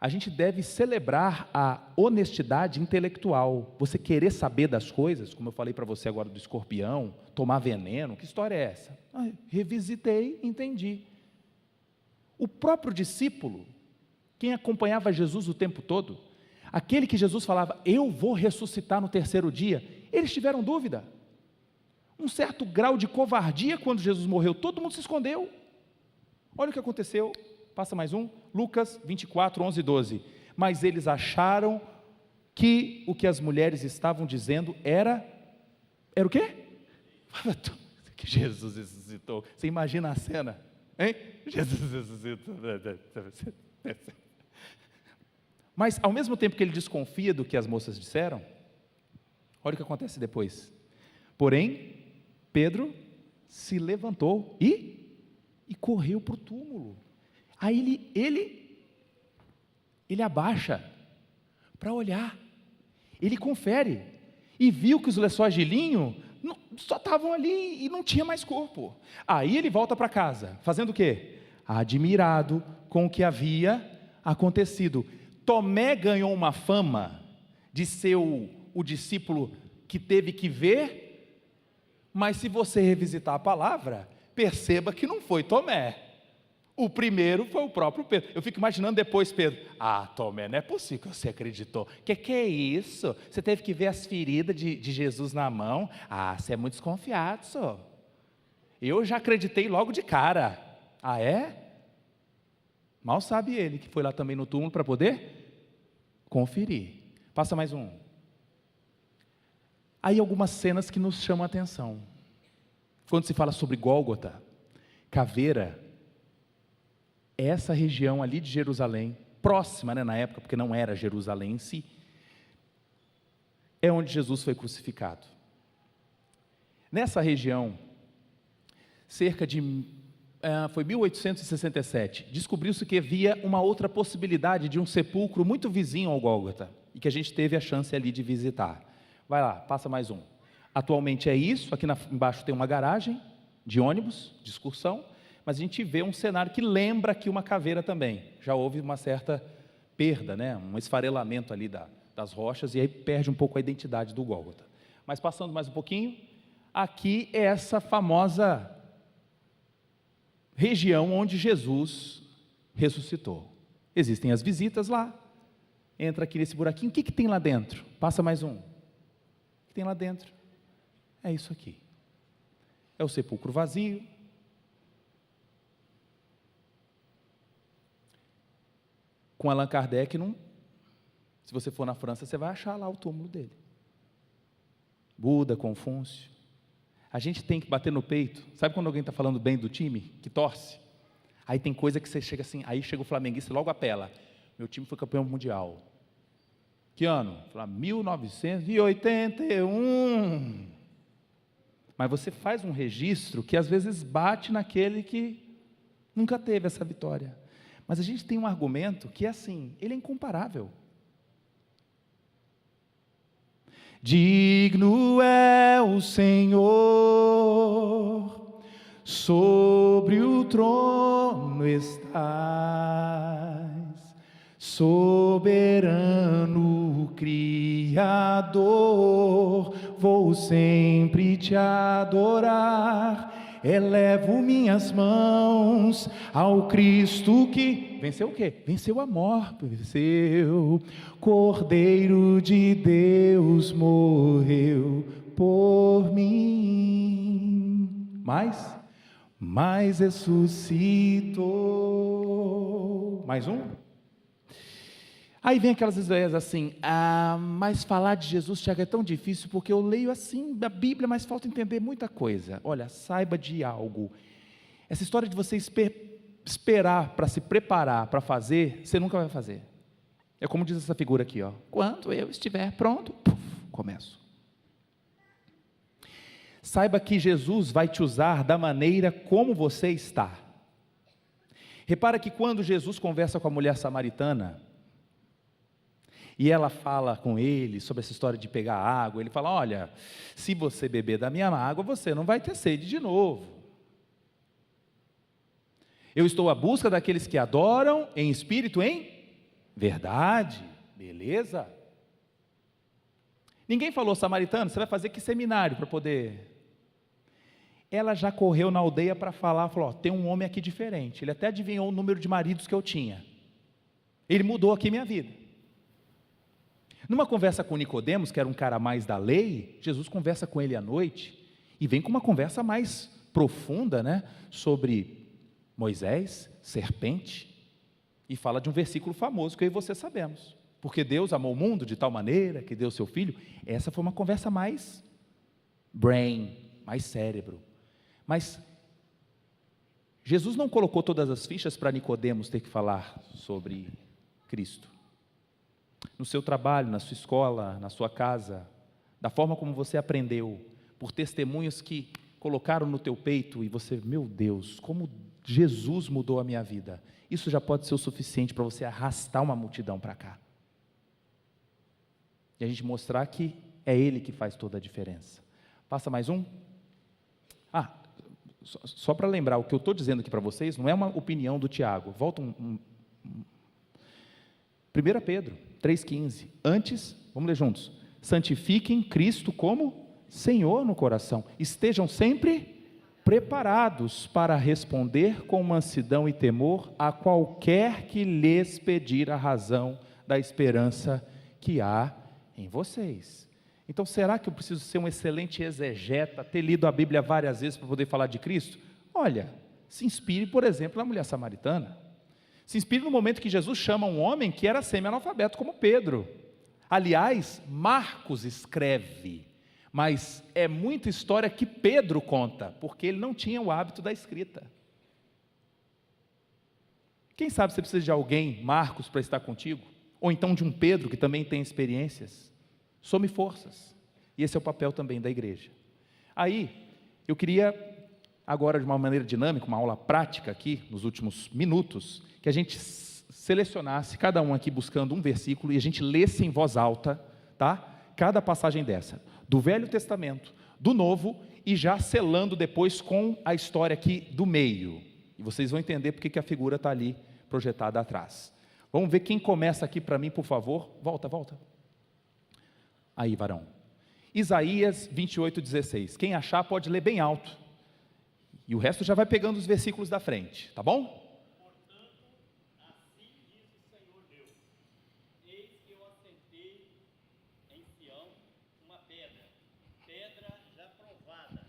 A gente deve celebrar a honestidade intelectual. Você querer saber das coisas, como eu falei para você agora do escorpião, tomar veneno, que história é essa? Revisitei, entendi. O próprio discípulo, quem acompanhava Jesus o tempo todo, aquele que Jesus falava: eu vou ressuscitar no terceiro dia, eles tiveram dúvida, um certo grau de covardia quando Jesus morreu, todo mundo se escondeu. Olha o que aconteceu, passa mais um, Lucas 24, 11 e 12, mas eles acharam que o que as mulheres estavam dizendo era o quê? Que Jesus ressuscitou, você imagina a cena, hein? Jesus ressuscitou. Mas ao mesmo tempo que ele desconfia do que as moças disseram, olha o que acontece depois. Porém, Pedro se levantou e correu para o túmulo. Aí ele abaixa para olhar, ele confere e viu que os lençóis de linho só estavam ali e não tinha mais corpo. Aí ele volta para casa, fazendo o quê? Admirado com o que havia acontecido. Tomé ganhou uma fama de ser o discípulo que teve que ver, mas se você revisitar a palavra, perceba que não foi Tomé. O primeiro foi o próprio Pedro. Eu fico imaginando depois Pedro: Tomé, não é possível que você acreditou. Que é isso? Você teve que ver as feridas de Jesus na mão? Você é muito desconfiado, senhor. Eu já acreditei logo de cara. É? Mal sabe ele que foi lá também no túmulo para poder conferir. Passa mais um. Aí algumas cenas que nos chamam a atenção. Quando se fala sobre Gólgota, caveira, essa região ali de Jerusalém, próxima, na época, porque não era Jerusalém em si, é onde Jesus foi crucificado. Nessa região, cerca de foi 1867, descobriu-se que havia uma outra possibilidade de um sepulcro muito vizinho ao Gólgota, e que a gente teve a chance ali de visitar. Vai lá, passa mais um. Atualmente é isso, aqui embaixo tem uma garagem de ônibus, de excursão, mas a gente vê um cenário que lembra aqui uma caveira também. Já houve uma certa perda, um esfarelamento ali das rochas, e aí perde um pouco a identidade do Gólgota. Mas passando mais um pouquinho, aqui é essa famosa região onde Jesus ressuscitou. Existem as visitas lá, entra aqui nesse buraquinho, o que tem lá dentro? Passa mais um. O que tem lá dentro? É isso aqui. É o sepulcro vazio. Com Allan Kardec, não, se você for na França, você vai achar lá o túmulo dele. Buda, Confúcio. A gente tem que bater no peito. Sabe quando alguém está falando bem do time, que torce? Aí tem coisa que você chega assim, aí chega o flamenguista e logo apela. Meu time foi campeão mundial. Que ano? Fala, 1981. Mas você faz um registro que às vezes bate naquele que nunca teve essa vitória. Mas a gente tem um argumento que é assim, ele é incomparável. Digno é o Senhor, sobre o trono estás, soberano Criador, vou sempre te adorar. Elevo minhas mãos ao Cristo que venceu o quê? Venceu a morte, venceu. Cordeiro de Deus morreu por mim. Mas ressuscitou. Mais um? Aí vem aquelas ideias assim, mas falar de Jesus, Tiago, é tão difícil, porque eu leio assim da Bíblia, mas falta entender muita coisa. Olha, saiba de algo, essa história de você esperar para se preparar para fazer, você nunca vai fazer. É como diz essa figura aqui, ó. Quando eu estiver pronto, começo. Saiba que Jesus vai te usar da maneira como você está. Repara que quando Jesus conversa com a mulher samaritana, e ela fala com ele sobre essa história de pegar água, ele fala, olha, se você beber da minha água, você não vai ter sede de novo. Eu estou à busca daqueles que adoram em espírito, em verdade, beleza? Ninguém falou, samaritano, você vai fazer que seminário para poder... Ela já correu na aldeia para falar, falou, tem um homem aqui diferente, ele até adivinhou o número de maridos que eu tinha, ele mudou aqui minha vida. Numa conversa com Nicodemos, que era um cara mais da lei, Jesus conversa com ele à noite, e vem com uma conversa mais profunda, né, sobre Moisés, serpente, e fala de um versículo famoso que eu e você sabemos, porque Deus amou o mundo de tal maneira, que deu seu Filho. Essa foi uma conversa mais brain, mais cérebro, mas Jesus não colocou todas as fichas para Nicodemos ter que falar sobre Cristo. No seu trabalho, na sua escola, na sua casa, da forma como você aprendeu, por testemunhos que colocaram no teu peito, e você, meu Deus, como Jesus mudou a minha vida, isso já pode ser o suficiente para você arrastar uma multidão para cá, e a gente mostrar que é Ele que faz toda a diferença. Passa mais um. Só para lembrar, o que eu estou dizendo aqui para vocês, não é uma opinião do Tiago, volta 1 Pedro 3,15, antes, vamos ler juntos, santifiquem Cristo como Senhor no coração, estejam sempre preparados para responder com mansidão e temor a qualquer que lhes pedir a razão da esperança que há em vocês. Então, será que eu preciso ser um excelente exegeta, ter lido a Bíblia várias vezes para poder falar de Cristo? Olha, se inspire, por exemplo, na mulher samaritana. Se inspire no momento que Jesus chama um homem que era semi-analfabeto como Pedro. Aliás, Marcos escreve, mas é muita história que Pedro conta, porque ele não tinha o hábito da escrita. Quem sabe você precisa de alguém, Marcos, para estar contigo? Ou então de um Pedro que também tem experiências? Some forças. E esse é o papel também da igreja. Aí, eu queria, agora de uma maneira dinâmica, uma aula prática aqui, nos últimos minutos, que a gente selecionasse, cada um aqui buscando um versículo, e a gente lesse em voz alta, tá? Cada passagem dessa, do Velho Testamento, do Novo, e já selando depois com a história aqui do meio. E vocês vão entender porque que a figura está ali projetada atrás. Vamos ver quem começa aqui para mim, por favor. Volta. Aí, varão. Isaías 28:16. Quem achar pode ler bem alto. E o resto já vai pegando os versículos da frente, tá bom? Portanto, assim diz o Senhor Deus: eis que eu assentei em Sião uma pedra já provada,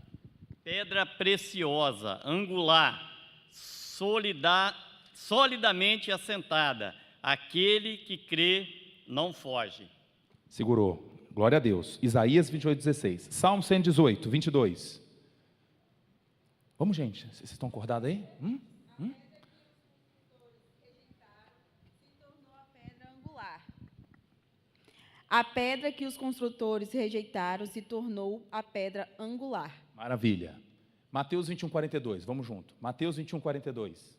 pedra preciosa, angular, solidamente assentada, aquele que crê não foge. Segurou. Glória a Deus. Isaías 28:16. Salmo 118, 22. Vamos, gente. Vocês estão acordados aí? A pedra que os construtores rejeitaram se tornou a pedra angular. Maravilha. Mateus 21:42. Vamos junto. Mateus 21:42.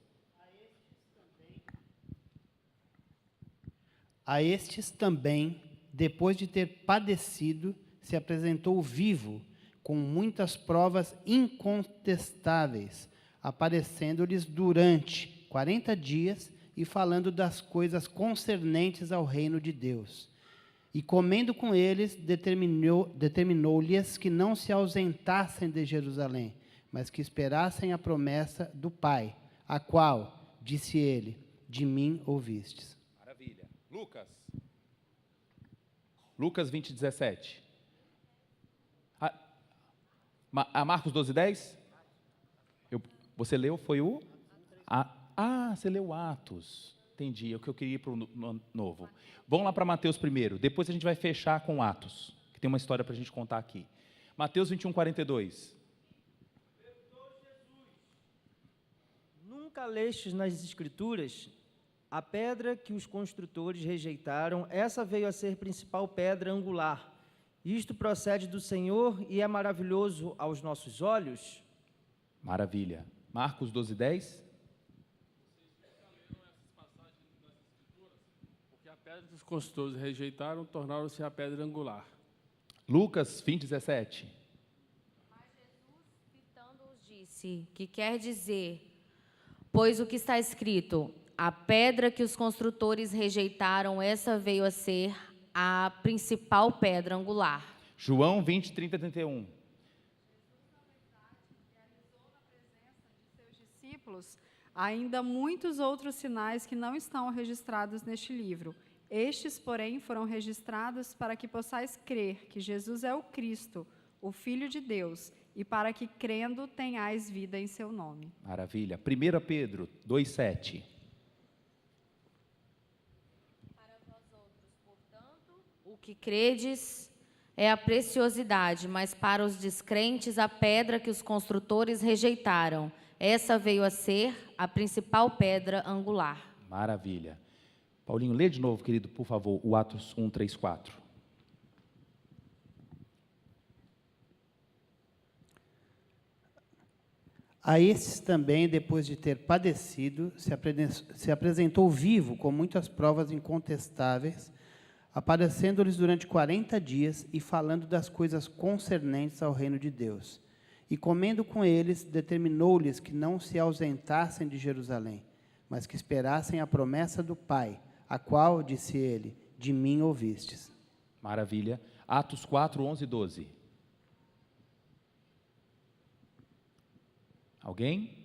A estes também, depois de ter padecido, se apresentou vivo, com muitas provas incontestáveis, aparecendo-lhes durante 40 dias e falando das coisas concernentes ao reino de Deus. E comendo com eles, determinou-lhes que não se ausentassem de Jerusalém, mas que esperassem a promessa do Pai, a qual, disse ele, de mim ouvistes. Maravilha. Lucas 20:17. Marcos 12:10? Você leu, foi o? Você leu Atos. Entendi, é o que eu queria ir para o novo. Vamos lá para Mateus primeiro, depois a gente vai fechar com Atos, que tem uma história para a gente contar aqui. Mateus 21:42. Nunca lestes nas Escrituras a pedra que os construtores rejeitaram, essa veio a ser principal pedra angular. Isto procede do Senhor e é maravilhoso aos nossos olhos? Maravilha. Marcos 12:10. Porque a pedra que os construtores rejeitaram tornaram-se a pedra angular. Lucas 20:17. Mas Jesus, fitando-os, disse, que quer dizer, pois o que está escrito, a pedra que os construtores rejeitaram, essa veio a ser a principal pedra angular. João 20:30-31. Discípulos, ainda muitos outros sinais que não estão registrados neste livro. Estes, porém, foram registrados para que possais crer que Jesus é o Cristo, o Filho de Deus, e para que, crendo, tenhais vida em seu nome. Maravilha. 1 Pedro 2:7. Para vós outros, portanto, o que credes é a preciosidade, mas para os descrentes a pedra que os construtores rejeitaram. Essa veio a ser a principal pedra angular. Maravilha. Paulinho, lê de novo, querido, por favor, o Atos 1:3-4. A estes também, depois de ter padecido, se apresentou vivo, com muitas provas incontestáveis, aparecendo-lhes durante 40 dias e falando das coisas concernentes ao reino de Deus. E comendo com eles, determinou-lhes que não se ausentassem de Jerusalém, mas que esperassem a promessa do Pai, a qual, disse ele, de mim ouvistes. Maravilha. Atos 4:11-12. Alguém?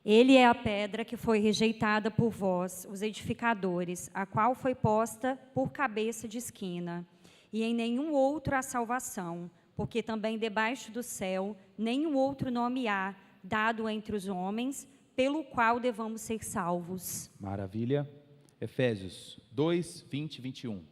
Ele é a pedra que foi rejeitada por vós, os edificadores, a qual foi posta por cabeça de esquina. E em nenhum outro há salvação, porque também debaixo do céu nenhum outro nome há, dado entre os homens, pelo qual devamos ser salvos. Maravilha. Efésios 2:20-21.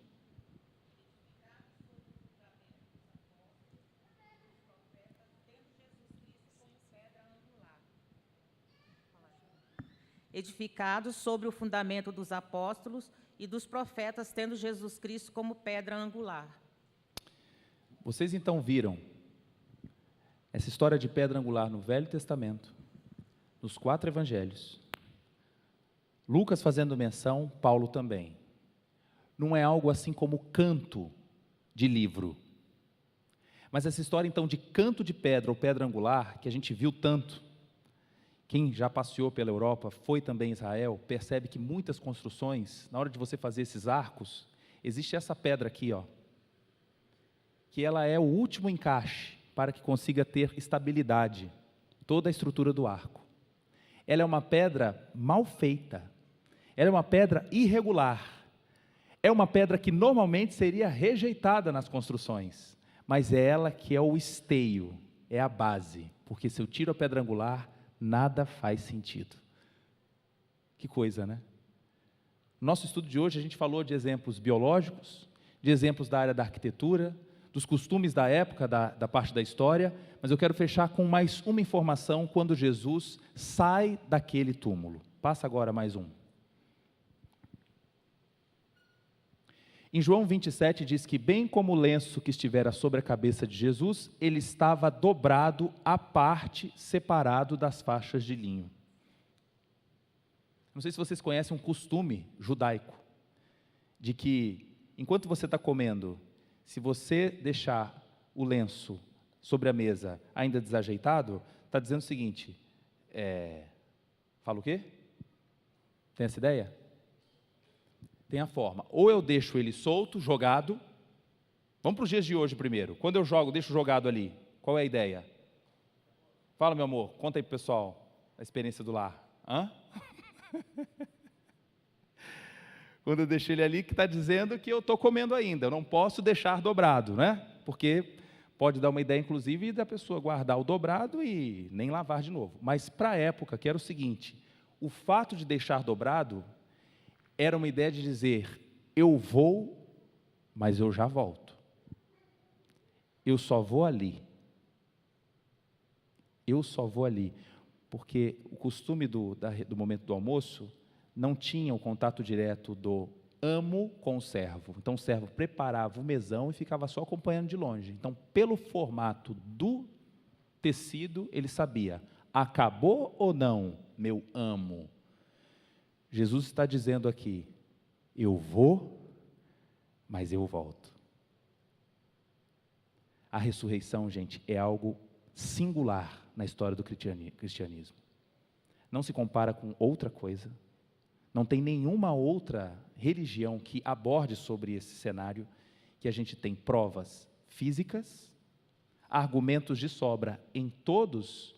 Edificados sobre o fundamento dos apóstolos e dos profetas, tendo Jesus Cristo como pedra angular. Vocês então viram essa história de pedra angular no Velho Testamento, nos 4 evangelhos. Lucas fazendo menção, Paulo também. Não é algo assim como canto de livro. Mas essa história então de canto de pedra ou pedra angular, que a gente viu tanto, quem já passeou pela Europa, foi também em Israel, percebe que muitas construções, na hora de você fazer esses arcos, existe essa pedra aqui, ó, que ela é o último encaixe para que consiga ter estabilidade, toda a estrutura do arco. Ela é uma pedra mal feita, ela é uma pedra irregular, é uma pedra que normalmente seria rejeitada nas construções, mas é ela que é o esteio, é a base, porque se eu tiro a pedra angular, Nada faz sentido. Que coisa, né? No nosso estudo de hoje, a gente falou de exemplos biológicos, de exemplos da área da arquitetura, dos costumes da época, da parte da história, mas eu quero fechar com mais uma informação quando Jesus sai daquele túmulo. Passa agora mais um. Em João 27 diz que, bem como o lenço que estivera sobre a cabeça de Jesus, ele estava dobrado à parte, separado das faixas de linho. Não sei se vocês conhecem um costume judaico, de que, enquanto você está comendo, se você deixar o lenço sobre a mesa ainda desajeitado, está dizendo o seguinte, fala o quê? Tem essa ideia? Tem a forma, ou eu deixo ele solto, jogado, vamos para os dias de hoje primeiro, quando eu jogo, deixo jogado ali, qual é a ideia? Fala, meu amor, conta aí para o pessoal, a experiência do lar. Hã? Quando eu deixo ele ali, que está dizendo que eu estou comendo ainda, eu não posso deixar dobrado, né? Porque pode dar uma ideia, inclusive, da pessoa guardar o dobrado e nem lavar de novo. Mas para a época, que era o seguinte, o fato de deixar dobrado era uma ideia de dizer, eu vou, mas eu já volto. Eu só vou ali. Eu só vou ali. Porque o costume do momento do almoço não tinha o contato direto do amo com o servo. Então o servo preparava o mesão e ficava só acompanhando de longe. Então, pelo formato do tecido, ele sabia, acabou ou não, meu amo? Jesus está dizendo aqui, eu vou, mas eu volto. A ressurreição, gente, é algo singular na história do cristianismo. Não se compara com outra coisa, não tem nenhuma outra religião que aborde sobre esse cenário, que a gente tem provas físicas, argumentos de sobra em todos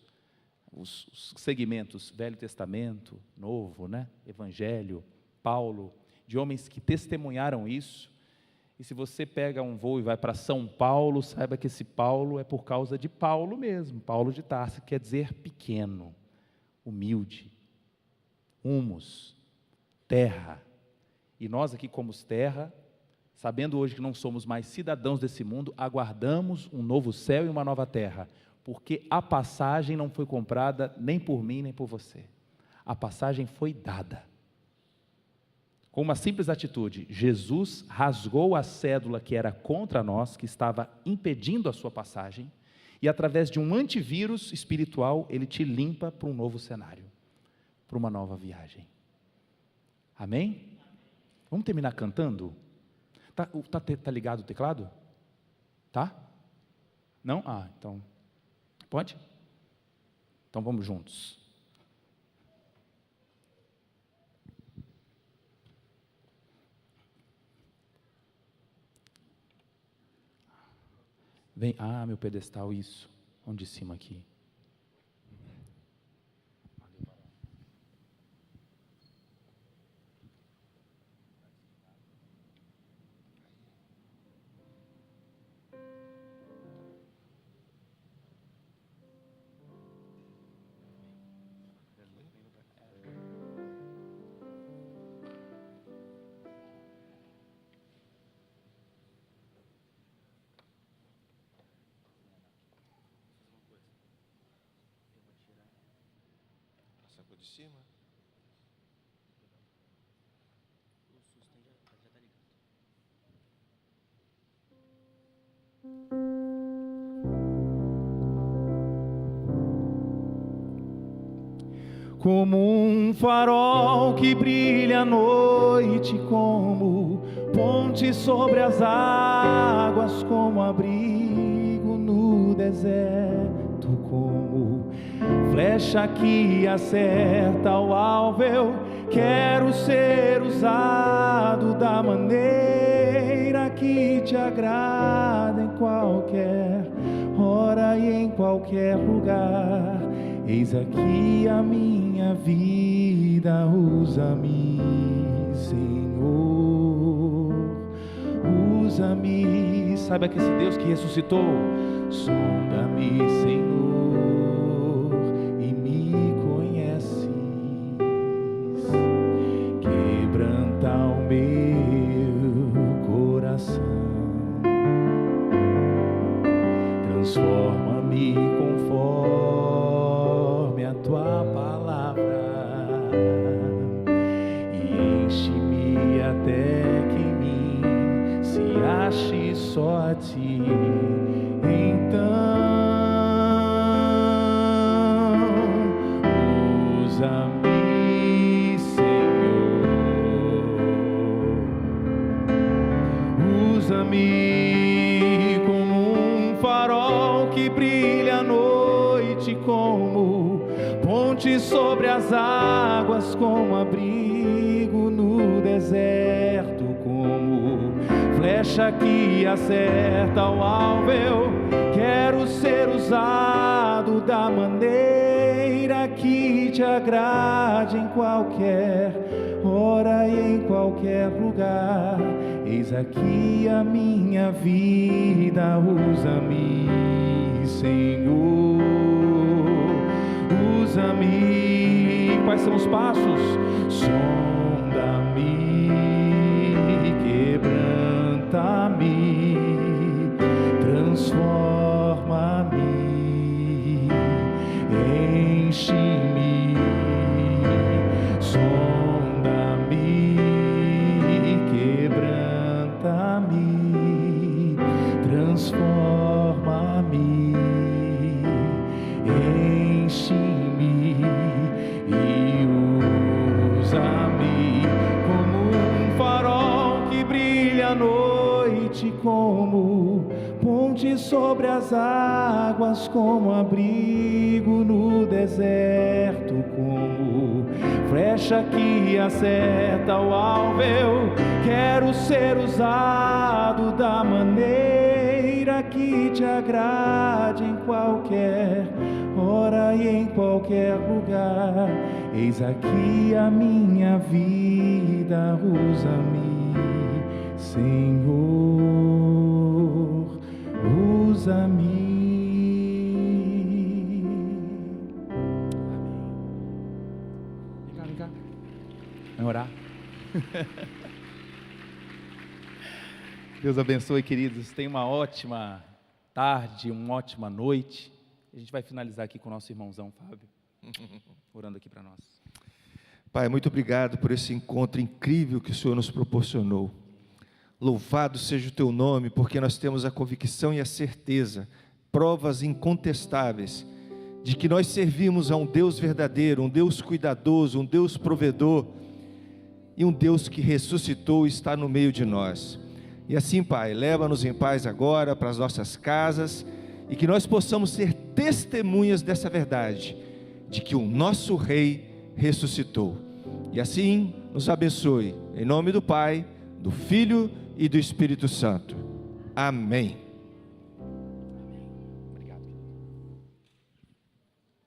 os segmentos, Velho Testamento, Novo, né? Evangelho, Paulo, de homens que testemunharam isso. E se você pega um voo e vai para São Paulo, saiba que esse Paulo é por causa de Paulo mesmo, Paulo de Tarso, que quer dizer pequeno, humilde, humus, terra. E nós aqui como terra, sabendo hoje que não somos mais cidadãos desse mundo, aguardamos um novo céu e uma nova terra, porque a passagem não foi comprada nem por mim, nem por você. A passagem foi dada. Com uma simples atitude, Jesus rasgou a cédula que era contra nós, que estava impedindo a sua passagem, e através de um antivírus espiritual, ele te limpa para um novo cenário, para uma nova viagem. Amém? Vamos terminar cantando? Tá ligado o teclado? Tá? Não? Ah, então... Pode? Então vamos juntos. Vem, meu pedestal, isso. Vamos de cima aqui. De cima. Como um farol que brilha à noite, como ponte sobre as águas, como abrigo no deserto, como flecha que acerta o alvo, eu quero ser usado da maneira que te agrada, em qualquer hora e em qualquer lugar. Eis aqui a minha vida, usa-me, Senhor, usa-me. Saiba que esse Deus que ressuscitou, sonda-me, Senhor, e me meu coração. Transforma-me conforme a tua palavra e enche-me até que em mim se ache só a ti. Então usa-me, Senhor, usa-me como um farol que brilha à noite, como ponte sobre as águas, como abrigo no deserto, como flecha que acerta o alvo. Eu quero ser usado da maneira que te agrade, em qualquer hora e em qualquer lugar. Eis aqui a minha vida, usa-me, Senhor, usa-me. Quais são os passos? Sonda-me, quebranta-me, transforma-me, enche-me, sonda-me, quebranta-me, transforma-me, enche-me e usa-me como um farol que brilha à noite, como ponte sobre as águas, como abrigo no deserto, como flecha que acerta o alvo. Eu quero ser usado da maneira que te agrade, em qualquer hora e em qualquer lugar. Eis aqui a minha vida, usa-me, Senhor, usa-me. Amém. Vem cá. Vem orar. Deus abençoe, queridos. Tenha uma ótima tarde, uma ótima noite. A gente vai finalizar aqui com o nosso irmãozão Fábio, orando aqui para nós. Pai, muito obrigado por esse encontro incrível que o Senhor nos proporcionou. Louvado seja o teu nome, porque nós temos a convicção e a certeza, provas incontestáveis, de que nós servimos a um Deus verdadeiro, um Deus cuidadoso, um Deus provedor, e um Deus que ressuscitou e está no meio de nós. E assim, Pai, leva-nos em paz agora para as nossas casas, e que nós possamos ser testemunhas dessa verdade, de que o nosso Rei ressuscitou. E assim, nos abençoe, em nome do Pai, do Filho e do Espírito Santo. Amém.